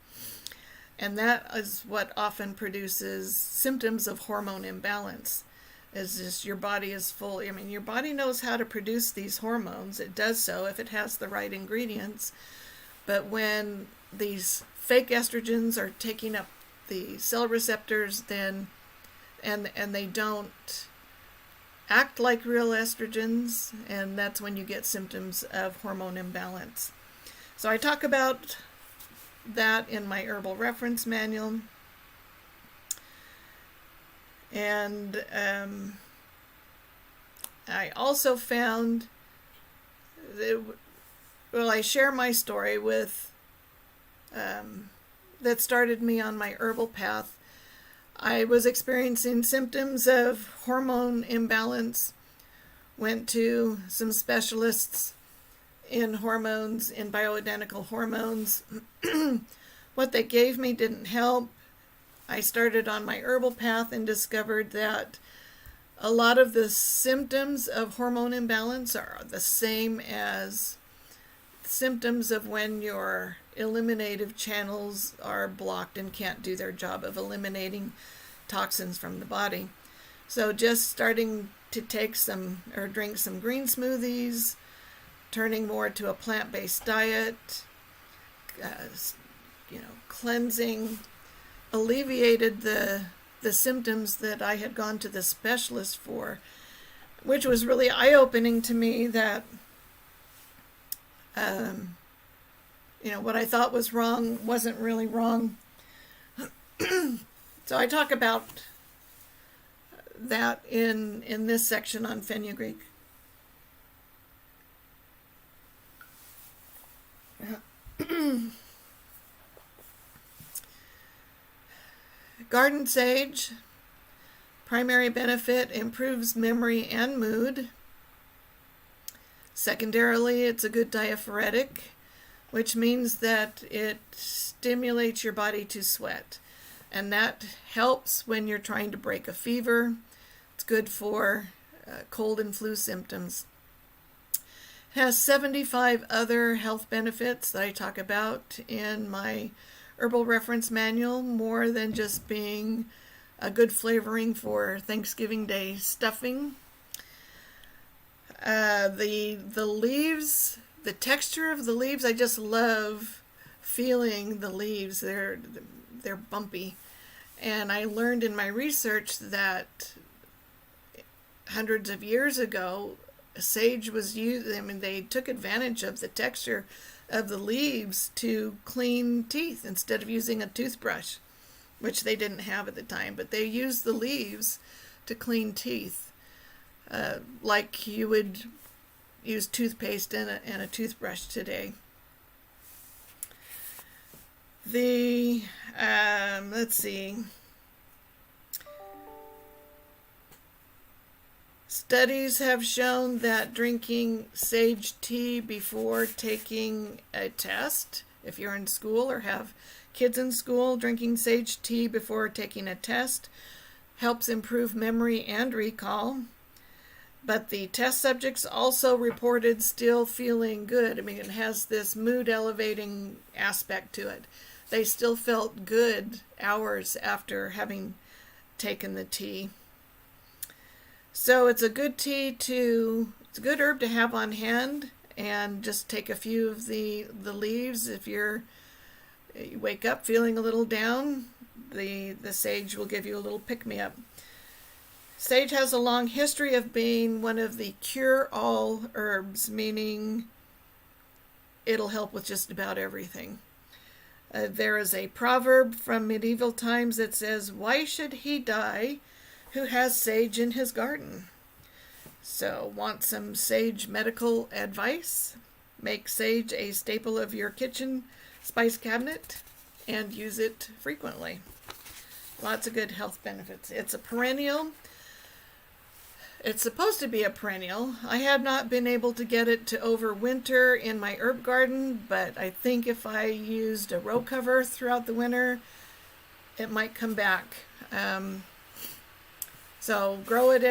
And that is what often produces symptoms of hormone imbalance. Is just your body is full. I mean, your body knows how to produce these hormones. It does so if it has the right ingredients. But when these fake estrogens are taking up the cell receptors, then and they don't act like real estrogens, and that's when you get symptoms of hormone imbalance. So I talk about that in my herbal reference manual. And I also found I share my story with that started me on my herbal path. I was experiencing symptoms of hormone imbalance, went to some specialists in hormones, in bioidentical hormones. What they gave me didn't help. I started on my herbal path and discovered that a lot of the symptoms of hormone imbalance are the same as symptoms of when your eliminative channels are blocked and can't do their job of eliminating toxins from the body. So just starting to take some or drink some green smoothies, turning more to a plant-based diet, cleansing, alleviated the symptoms that I had gone to the specialist for, which was really eye-opening to me that what I thought was wrong wasn't really wrong. So I talk about that in this section on Fenugreek. Garden sage, primary benefit, improves memory and mood. Secondarily, it's a good diaphoretic, which means that it stimulates your body to sweat. And that helps when you're trying to break a fever. It's good for cold and flu symptoms. It has 75 other health benefits that I talk about in my herbal reference manual, more than just being a good flavoring for Thanksgiving Day stuffing. The leaves, the texture of the leaves, I just love feeling the leaves. They're bumpy. And I learned in my research that hundreds of years ago, sage was used, I mean, they took advantage of the texture of the leaves to clean teeth instead of using a toothbrush, which they didn't have at the time, but they used the leaves to clean teeth, like you would use toothpaste and a toothbrush today. Let's see. Studies have shown that drinking sage tea before taking a test, if you're in school or have kids in school, drinking sage tea before taking a test helps improve memory and recall. But the test subjects also reported still feeling good. I mean, it has this mood elevating aspect to it. They still felt good hours after having taken the tea. So it's a good it's a good herb to have on hand, and just take a few of the leaves. If you wake up feeling a little down, the sage will give you a little pick-me-up. Sage has a long history of being one of the cure-all herbs, meaning it'll help with just about everything. There is a proverb from medieval times that says, "Why should he die who has sage in his garden?" So, want some sage medical advice? Make sage a staple of your kitchen spice cabinet and use it frequently. Lots of good health benefits. It's a perennial. It's supposed to be a perennial. I have not been able to get it to overwinter in my herb garden, but I think if I used a row cover throughout the winter, it might come back. So grow it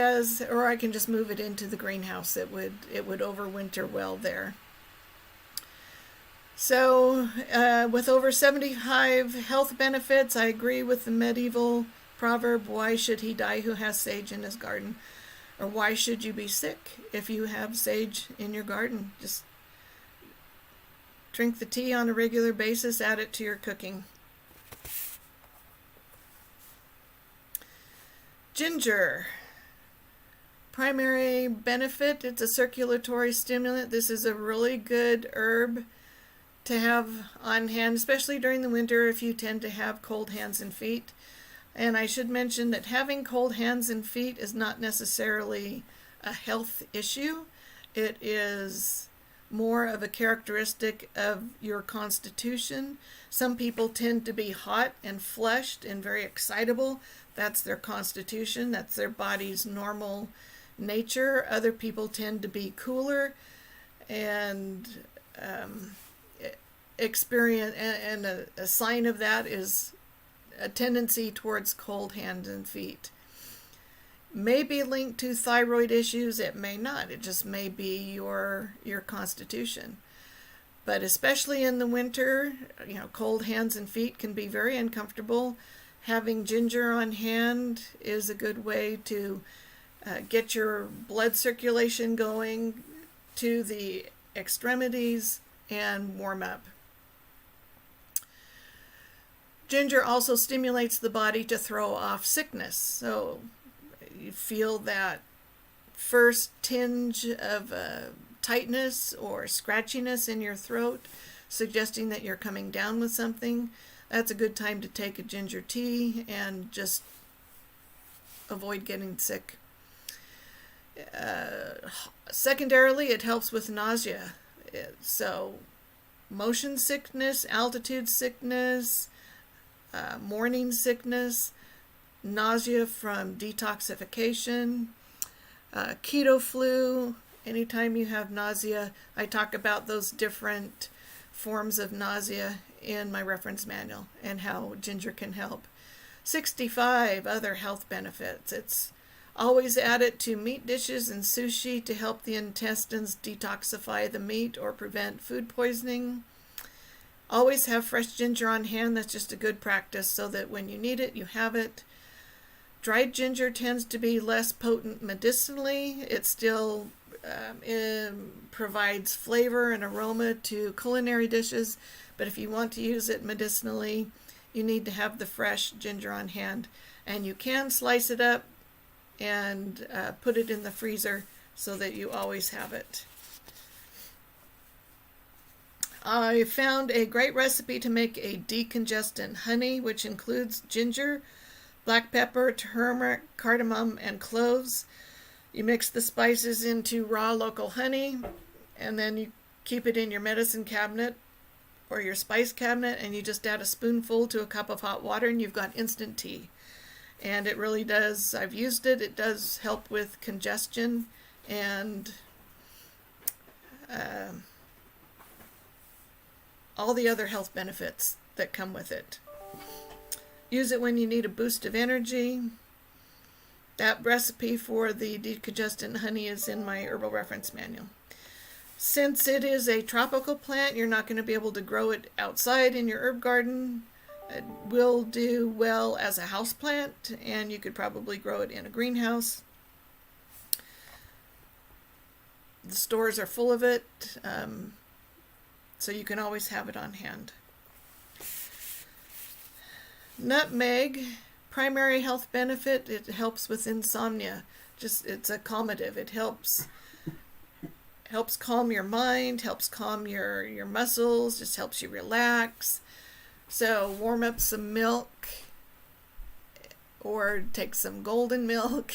or I can just move it into the greenhouse. It would overwinter well there. So with over 75 health benefits, I agree with the medieval proverb, "Why should he die who has sage in his garden?" Or why should you be sick if you have sage in your garden? Just drink the tea on a regular basis, add it to your cooking. Ginger. Primary benefit, it's a circulatory stimulant. This is a really good herb to have on hand, especially during the winter if you tend to have cold hands and feet. And I should mention that having cold hands and feet is not necessarily a health issue. It is more of a characteristic of your constitution. Some people tend to be hot and flushed and very excitable. That's their constitution. That's their body's normal nature. Other people tend to be cooler and experience, and a sign of that is a tendency towards cold hands and feet. May be linked to thyroid issues. It may not. It just may be your constitution. But especially in the winter, cold hands and feet can be very uncomfortable. Having ginger on hand is a good way to get your blood circulation going to the extremities and warm up. Ginger also stimulates the body to throw off sickness. So you feel that first tinge of tightness or scratchiness in your throat, suggesting that you're coming down with something. That's a good time to take a ginger tea and just avoid getting sick. Secondarily, it helps with nausea. So motion sickness, altitude sickness, morning sickness, nausea from detoxification, keto flu. Anytime you have nausea, I talk about those different forms of nausea in my reference manual and how ginger can help. 65 other health benefits. It's always added to meat dishes and sushi to help the intestines detoxify the meat or prevent food poisoning. Always have fresh ginger on hand. That's just a good practice so that when you need it, you have it. Dried ginger tends to be less potent medicinally. It still provides flavor and aroma to culinary dishes, but if you want to use it medicinally, you need to have the fresh ginger on hand. And you can slice it up and put it in the freezer so that you always have it. I found a great recipe to make a decongestant honey, which includes ginger, black pepper, turmeric, cardamom, and cloves. You mix the spices into raw local honey, and then you keep it in your medicine cabinet or your spice cabinet, and you just add a spoonful to a cup of hot water, and you've got instant tea. And it really does, I've used it, it does help with congestion and all the other health benefits that come with it. Use it when you need a boost of energy. That recipe for the decongestant honey is in my herbal reference manual. Since it is a tropical plant, you're not going to be able to grow it outside in your herb garden. It will do well as a house plant, and you could probably grow it in a greenhouse. The stores are full of it, so you can always have it on hand. Nutmeg, primary health benefit, it helps with insomnia. It's a calmative. It helps calm your mind, helps calm your muscles, just helps you relax. So warm up some milk or take some golden milk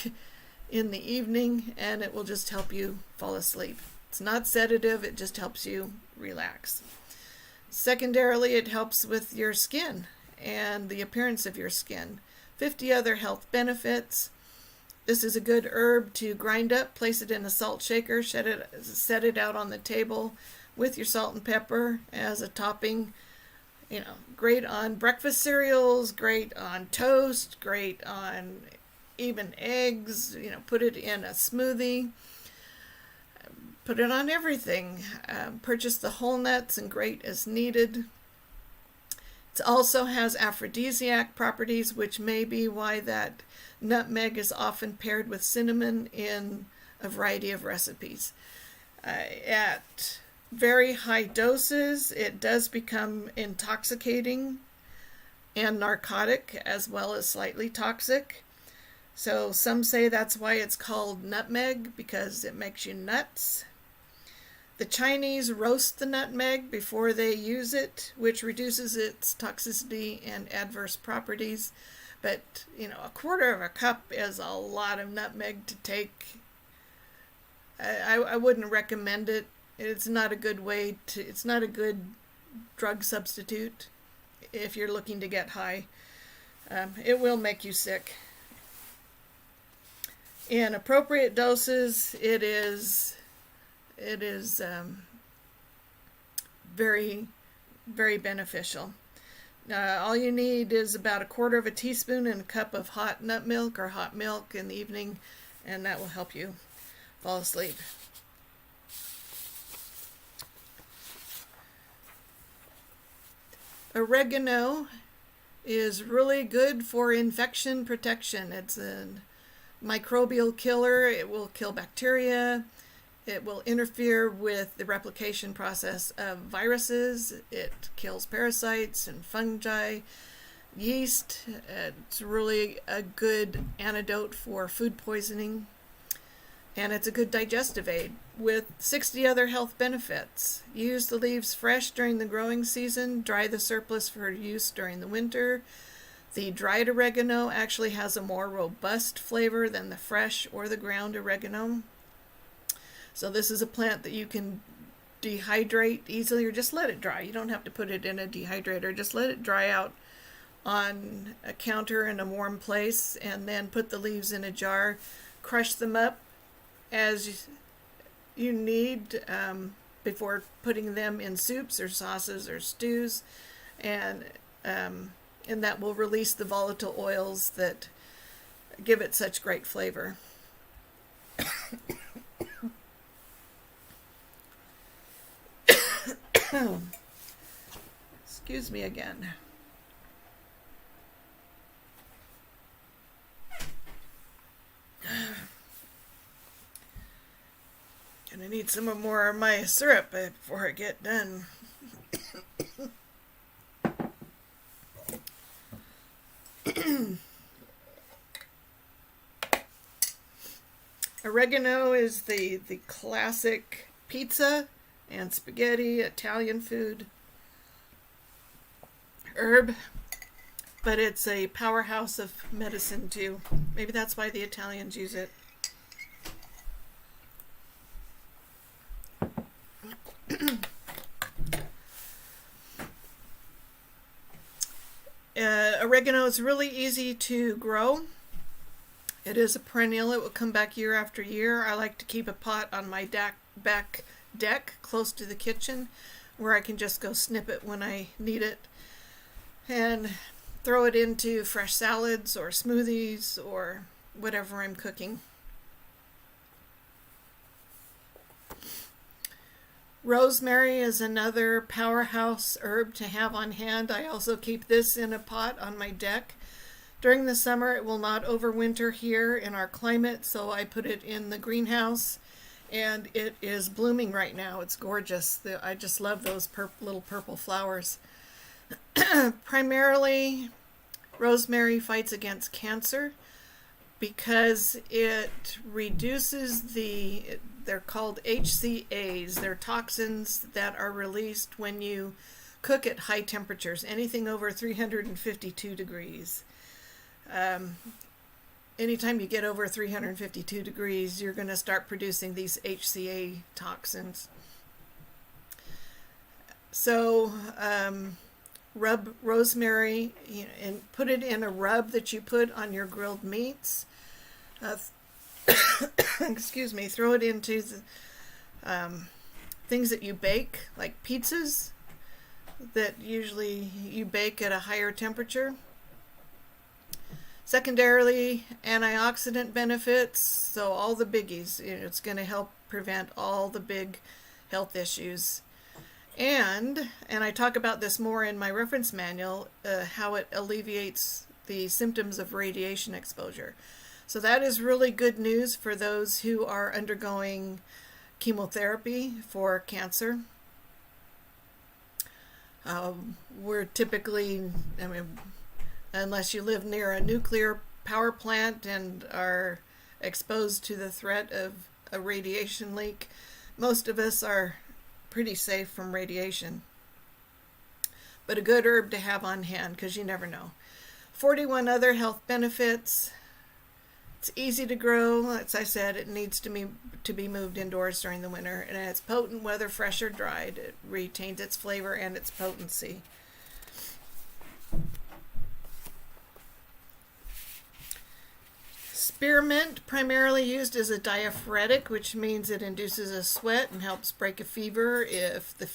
in the evening, and it will just help you fall asleep. It's not sedative, it just helps you relax. Secondarily, it helps with your skin and the appearance of your skin. 50 other health benefits. This is a good herb to grind up, place it in a salt shaker, set it out on the table with your salt and pepper as a topping. You know, great on breakfast cereals, great on toast, great on even eggs. You know, put it in a smoothie. Put it on everything. Purchase the whole nuts and grate as needed. It also has aphrodisiac properties, which may be why that nutmeg is often paired with cinnamon in a variety of recipes. At very high doses, it does become intoxicating and narcotic, as well as slightly toxic. So some say that's why it's called nutmeg, because it makes you nuts. The Chinese roast the nutmeg before they use it, which reduces its toxicity and adverse properties. But, you know, a quarter of a cup is a lot of nutmeg to take. I wouldn't recommend it. It's not a good it's not a good drug substitute if you're looking to get high. It will make you sick. In appropriate doses, it is very, very beneficial. All you need is about a quarter of a teaspoon and a cup of hot nut milk or hot milk in the evening, and that will help you fall asleep. Oregano is really good for infection protection. It's a microbial killer. It will kill bacteria. It will interfere with the replication process of viruses. It kills parasites and fungi, yeast. It's really a good antidote for food poisoning. And it's a good digestive aid with 60 other health benefits. Use the leaves fresh during the growing season. Dry the surplus for use during the winter. The dried oregano actually has a more robust flavor than the fresh or the ground oregano. So this is a plant that you can dehydrate easily, or just let it dry. You don't have to put it in a dehydrator. Just let it dry out on a counter in a warm place, and then put the leaves in a jar. Crush them up as you need before putting them in soups or sauces or stews, and that will release the volatile oils that give it such great flavor. Excuse me again. Gonna need some more of my syrup before I get done. Oregano is the classic pizza and spaghetti, Italian food herb, but it's a powerhouse of medicine too. Maybe that's why the Italians use it. Oregano is really easy to grow. It is a perennial. It will come back year after year. I like to keep a pot on my back deck close to the kitchen where I can just go snip it when I need it and throw it into fresh salads or smoothies or whatever I'm cooking. Rosemary is another powerhouse herb to have on hand. I also keep this in a pot on my deck. During the summer, it will not overwinter here in our climate, so I put it in the greenhouse, and it is blooming right now. It's gorgeous. I just love those little purple flowers. Primarily, rosemary fights against cancer because it reduces they're called HCAs. They're toxins that are released when you cook at high temperatures, anything over 352 degrees. Anytime you get over 352 degrees, you're going to start producing these HCA toxins. So, rub rosemary and put it in a rub that you put on your grilled meats. Excuse me, throw it into the things that you bake, like pizzas that usually you bake at a higher temperature. Secondarily, antioxidant benefits, so all the biggies. It's going to help prevent all the big health issues. And I talk about this more in my reference manual, how it alleviates the symptoms of radiation exposure. So that is really good news for those who are undergoing chemotherapy for cancer. We're typically, unless you live near a nuclear power plant and are exposed to the threat of a radiation leak, most of us are pretty safe from radiation. But a good herb to have on hand because you never know. 41 other health benefits. It's easy to grow. As I said, it needs to be moved indoors during the winter, and it's potent whether fresh or dried. It retains its flavor and its potency. Spearmint, primarily used as a diaphoretic, which means it induces a sweat and helps break a fever. If the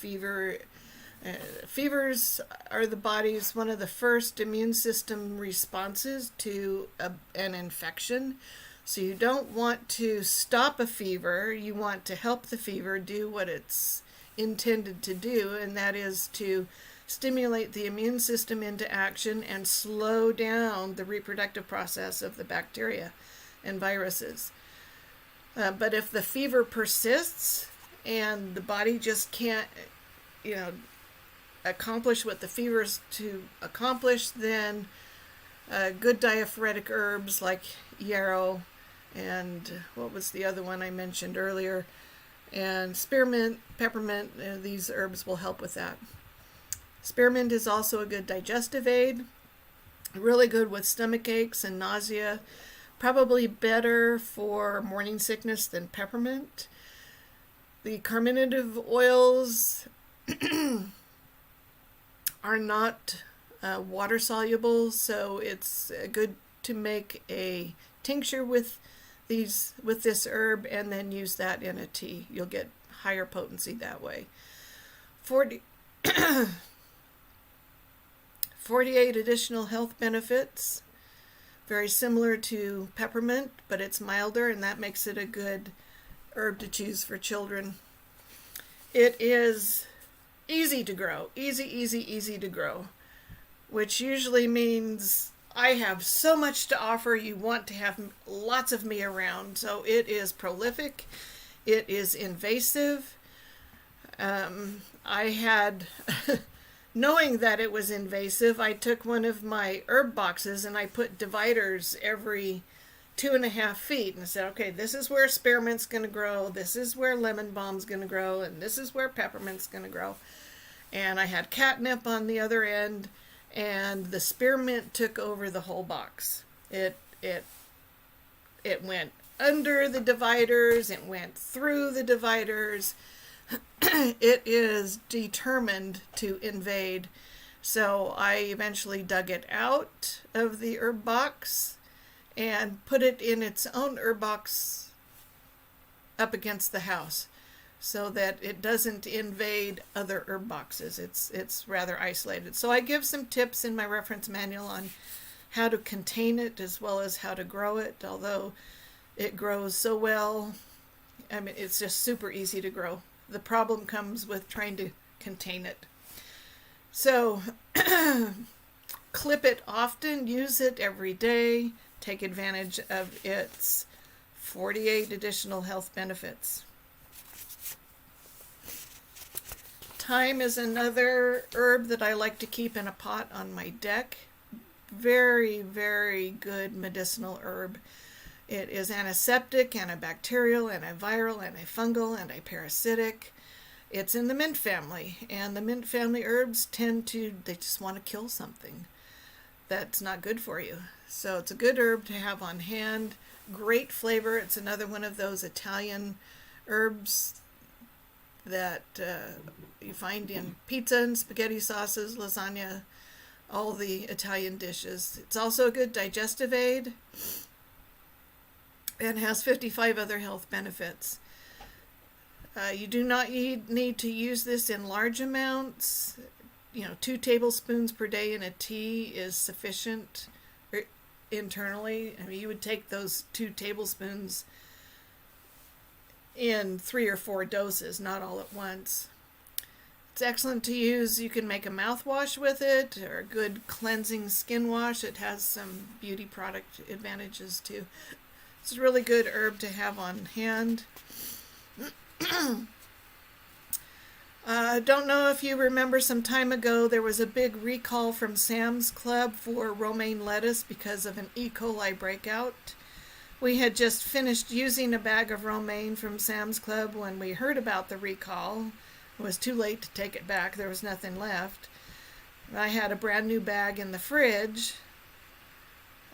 fevers are the body's one of the first immune system responses to an infection. So you don't want to stop a fever, you want to help the fever do what it's intended to do, and that is to stimulate the immune system into action and slow down the reproductive process of the bacteria and viruses. But if the fever persists and the body just can't, accomplish what the fever is to accomplish, then good diaphoretic herbs like yarrow and what was the other one I mentioned earlier, and spearmint, peppermint, these herbs will help with that. Spearmint is also a good digestive aid, really good with stomach aches and nausea, probably better for morning sickness than peppermint. The carminative oils are not water soluble, so it's good to make a tincture with this herb and then use that in a tea. You'll get higher potency that way. 48 additional health benefits, very similar to peppermint, but it's milder, and that makes it a good herb to choose for children. It is easy to grow, easy to grow, which usually means I have so much to offer, you want to have lots of me around. So it is prolific, it is invasive. I had, knowing that it was invasive, I took one of my herb boxes and I put dividers every 2.5 feet and said, okay, this is where spearmint's going to grow, this is where lemon balm's going to grow, and this is where peppermint's going to grow. And I had catnip on the other end, and the spearmint took over the whole box. It went under the dividers, it went through the dividers. It is determined to invade. So I eventually dug it out of the herb box and put it in its own herb box up against the house so that it doesn't invade other herb boxes. It's rather isolated. So I give some tips in my reference manual on how to contain it as well as how to grow it, although it grows so well. I mean, it's just super easy to grow. The problem comes with trying to contain it. So clip it often, use it every day, take advantage of its 48 additional health benefits. Thyme is another herb that I like to keep in a pot on my deck. Very, very good medicinal herb. It is antiseptic, antibacterial, antiviral, antifungal, antiparasitic. It's in the mint family, and the mint family herbs they just want to kill something that's not good for you. So it's a good herb to have on hand. Great flavor. It's another one of those Italian herbs that you find in pizza and spaghetti sauces, lasagna, all the Italian dishes. It's also a good digestive aid and has 55 other health benefits. You do not need to use this in large amounts. 2 tablespoons per day in a tea is sufficient internally. I mean, you would take those 2 tablespoons in 3 or 4 doses, not all at once. It's excellent to use. You can make a mouthwash with it or a good cleansing skin wash. It has some beauty product advantages too. It's a really good herb to have on hand. Don't know if you remember, some time ago there was a big recall from Sam's Club for romaine lettuce because of an E. coli breakout. We had just finished using a bag of romaine from Sam's Club when we heard about the recall. It was too late to take it back. There was nothing left. I had a brand new bag in the fridge.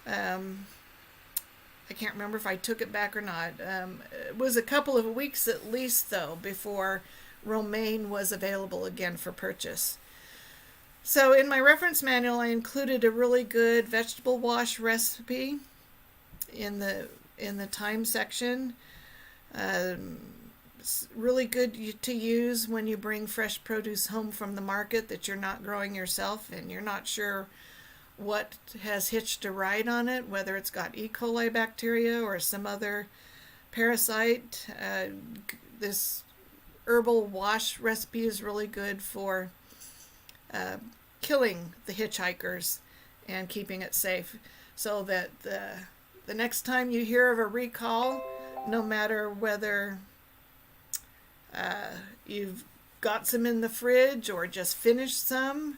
I can't remember if I took it back or not. It was a couple of weeks at least, though, before romaine was available again for purchase. So in my reference manual, I included a really good vegetable wash recipe in the thyme section. It's really good to use when you bring fresh produce home from the market that you're not growing yourself and you're not sure what has hitched a ride on it, whether it's got E. coli bacteria or some other parasite. This herbal wash recipe is really good for killing the hitchhikers and keeping it safe, so that the next time you hear of a recall, no matter whether you've got some in the fridge or just finished some,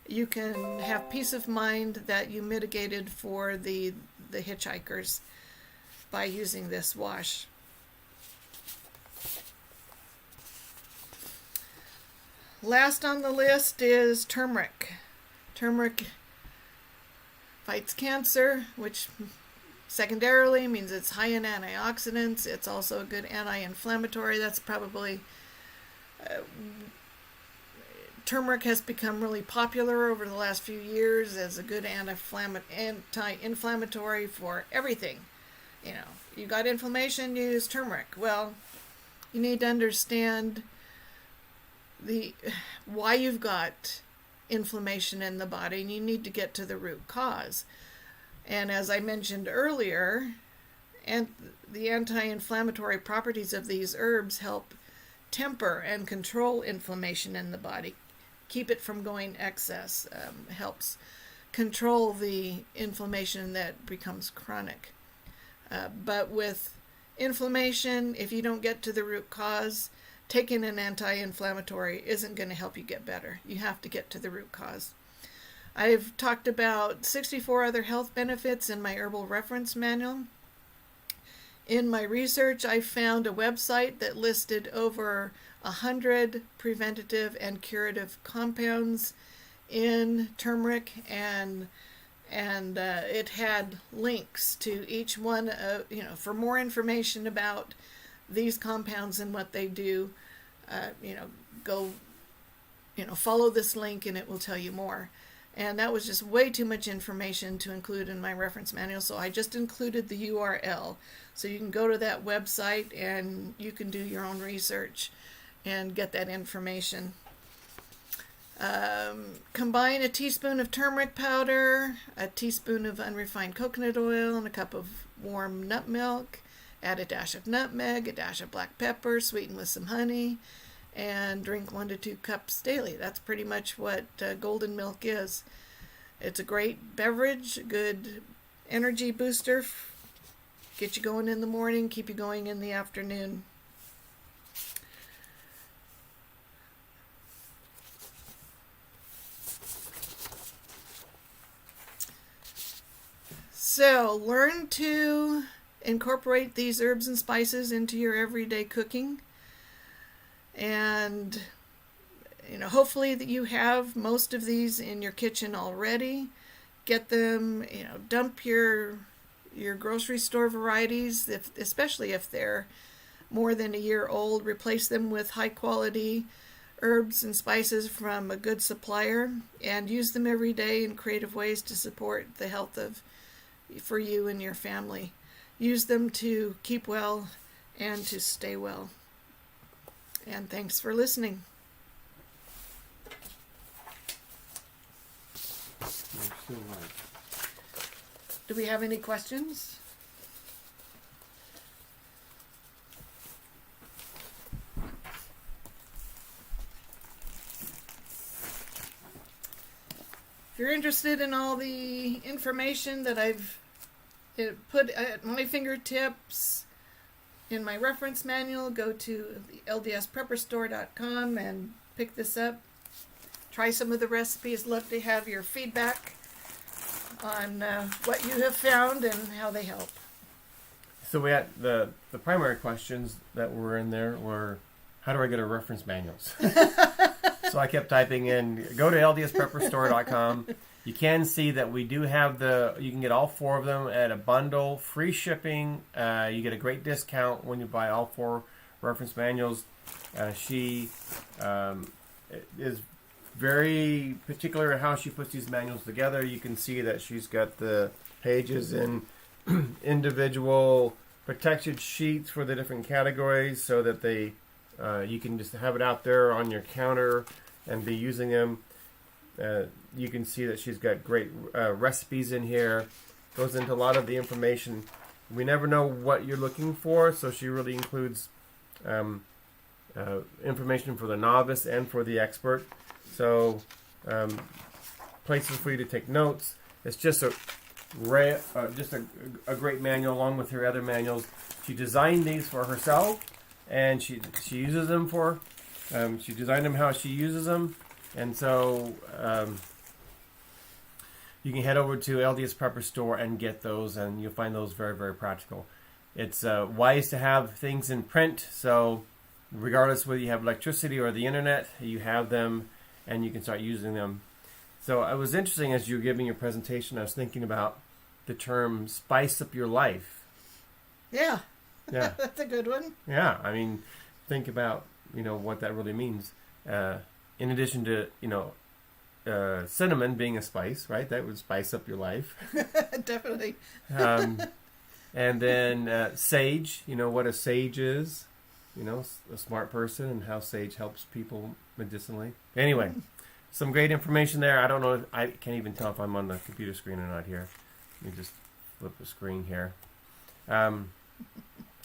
you can have peace of mind that you mitigated for the hitchhikers by using this wash. Last on the list is turmeric. Turmeric fights cancer, which secondarily means it's high in antioxidants. It's also a good anti-inflammatory. That's probably turmeric has become really popular over the last few years as a good anti-inflammatory for everything. You got inflammation, use turmeric. Well, you need to understand why you've got inflammation in the body, and you need to get to the root cause. And as I mentioned earlier, the anti-inflammatory properties of these herbs help temper and control inflammation in the body, keep it from going excess, helps control the inflammation that becomes chronic. But with inflammation, if you don't get to the root cause, taking an anti-inflammatory isn't going to help you get better. You have to get to the root cause. I've talked about 64 other health benefits in my herbal reference manual. In my research, I found a website that listed over 100 preventative and curative compounds in turmeric, and it had links to each one. For more information about these compounds and what they do, go, follow this link and it will tell you more. And that was just way too much information to include in my reference manual, so I just included the URL. So you can go to that website and you can do your own research and get that information. Combine a teaspoon of turmeric powder, a teaspoon of unrefined coconut oil, and a cup of warm nut milk. Add a dash of nutmeg, a dash of black pepper, sweeten with some honey, and drink 1 to 2 cups daily. That's pretty much what golden milk is. It's a great beverage, good energy booster. Get you going in the morning, keep you going in the afternoon. So learn to incorporate these herbs and spices into your everyday cooking. And hopefully that you have most of these in your kitchen already. Get them, dump your grocery store varieties, especially if they're more than a year old. Replace them with high quality herbs and spices from a good supplier, and use them every day in creative ways to support the health for you and your family. Use them to keep well and to stay well. And thanks for listening. Do we have any questions? If you're interested in all the information that I've put at my fingertips in my reference manual, go to the ldsprepperstore.com and pick this up. Try some of the recipes. Love to have your feedback on what you have found and how they help. So we had the primary questions that were in there were, how do I get a reference manuals? So I kept typing in, go to ldsprepperstore.com. You can see that we do have you can get all 4 of them at a bundle, free shipping. You get a great discount when you buy all 4 reference manuals. She is very particular in how she puts these manuals together. You can see that she's got the pages in individual protected sheets for the different categories, so that you can just have it out there on your counter and be using them. You can see that she's got great recipes in here. Goes into a lot of the information. We never know what you're looking for, so she really includes information for the novice and for the expert. So places for you to take notes. It's just a great manual along with her other manuals. She designed these for herself, and she uses them for. She designed them how she uses them, and so you can head over to LDS Prepper Store and get those, and you'll find those very, very practical. It's wise to have things in print, so regardless whether you have electricity or the internet, you have them and you can start using them. So it was interesting as you were giving your presentation, I was thinking about the term spice up your life. Yeah. Yeah. That's a good one. Yeah. I mean, think about, what that really means. In addition to, cinnamon being a spice, right? That would spice up your life. Definitely. And then sage, what a sage is, a smart person, and how sage helps people medicinally. Anyway, some great information there. I don't know, I can't even tell if I'm on the computer screen or not here. Let me just flip the screen here. But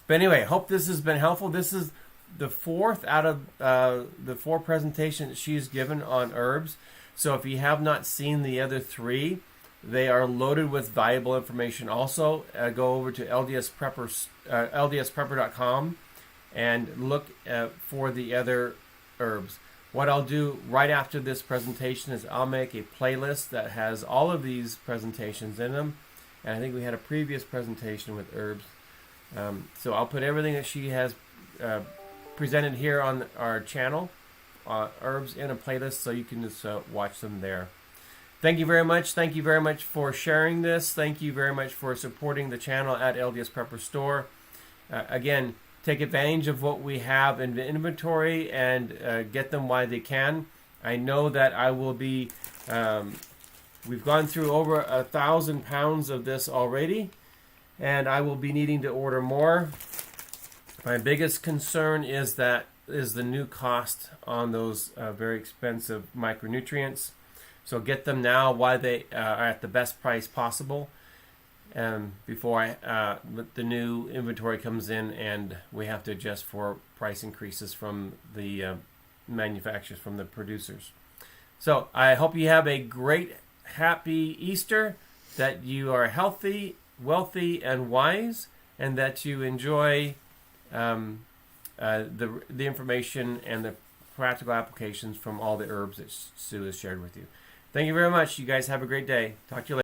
anyway, hope this has been helpful. This is the 4th out of the 4 presentations she's given on herbs. So if you have not seen the other 3, they are loaded with valuable information. Also, go over to ldsprepper.com and look for the other herbs. What I'll do right after this presentation is I'll make a playlist that has all of these presentations in them. And I think we had a previous presentation with herbs. So I'll put everything that she has presented here on our channel, herbs, in a playlist, so you can just watch them there. Thank you very much. Thank you very much for sharing this. Thank you very much for supporting the channel at LDS Prepper Store. Again, take advantage of what we have in the inventory and get them while they can. I know that I will be, we've gone through over 1,000 pounds of this already, and I will be needing to order more. My biggest concern is the new cost on those very expensive micronutrients. So get them now while they are at the best price possible, before the new inventory comes in and we have to adjust for price increases from the manufacturers, from the producers. So I hope you have a great, happy Easter, that you are healthy, wealthy, and wise, and that you enjoy the information and the practical applications from all the herbs that Sue has shared with you. Thank you very much. You guys have a great day. Talk to you later.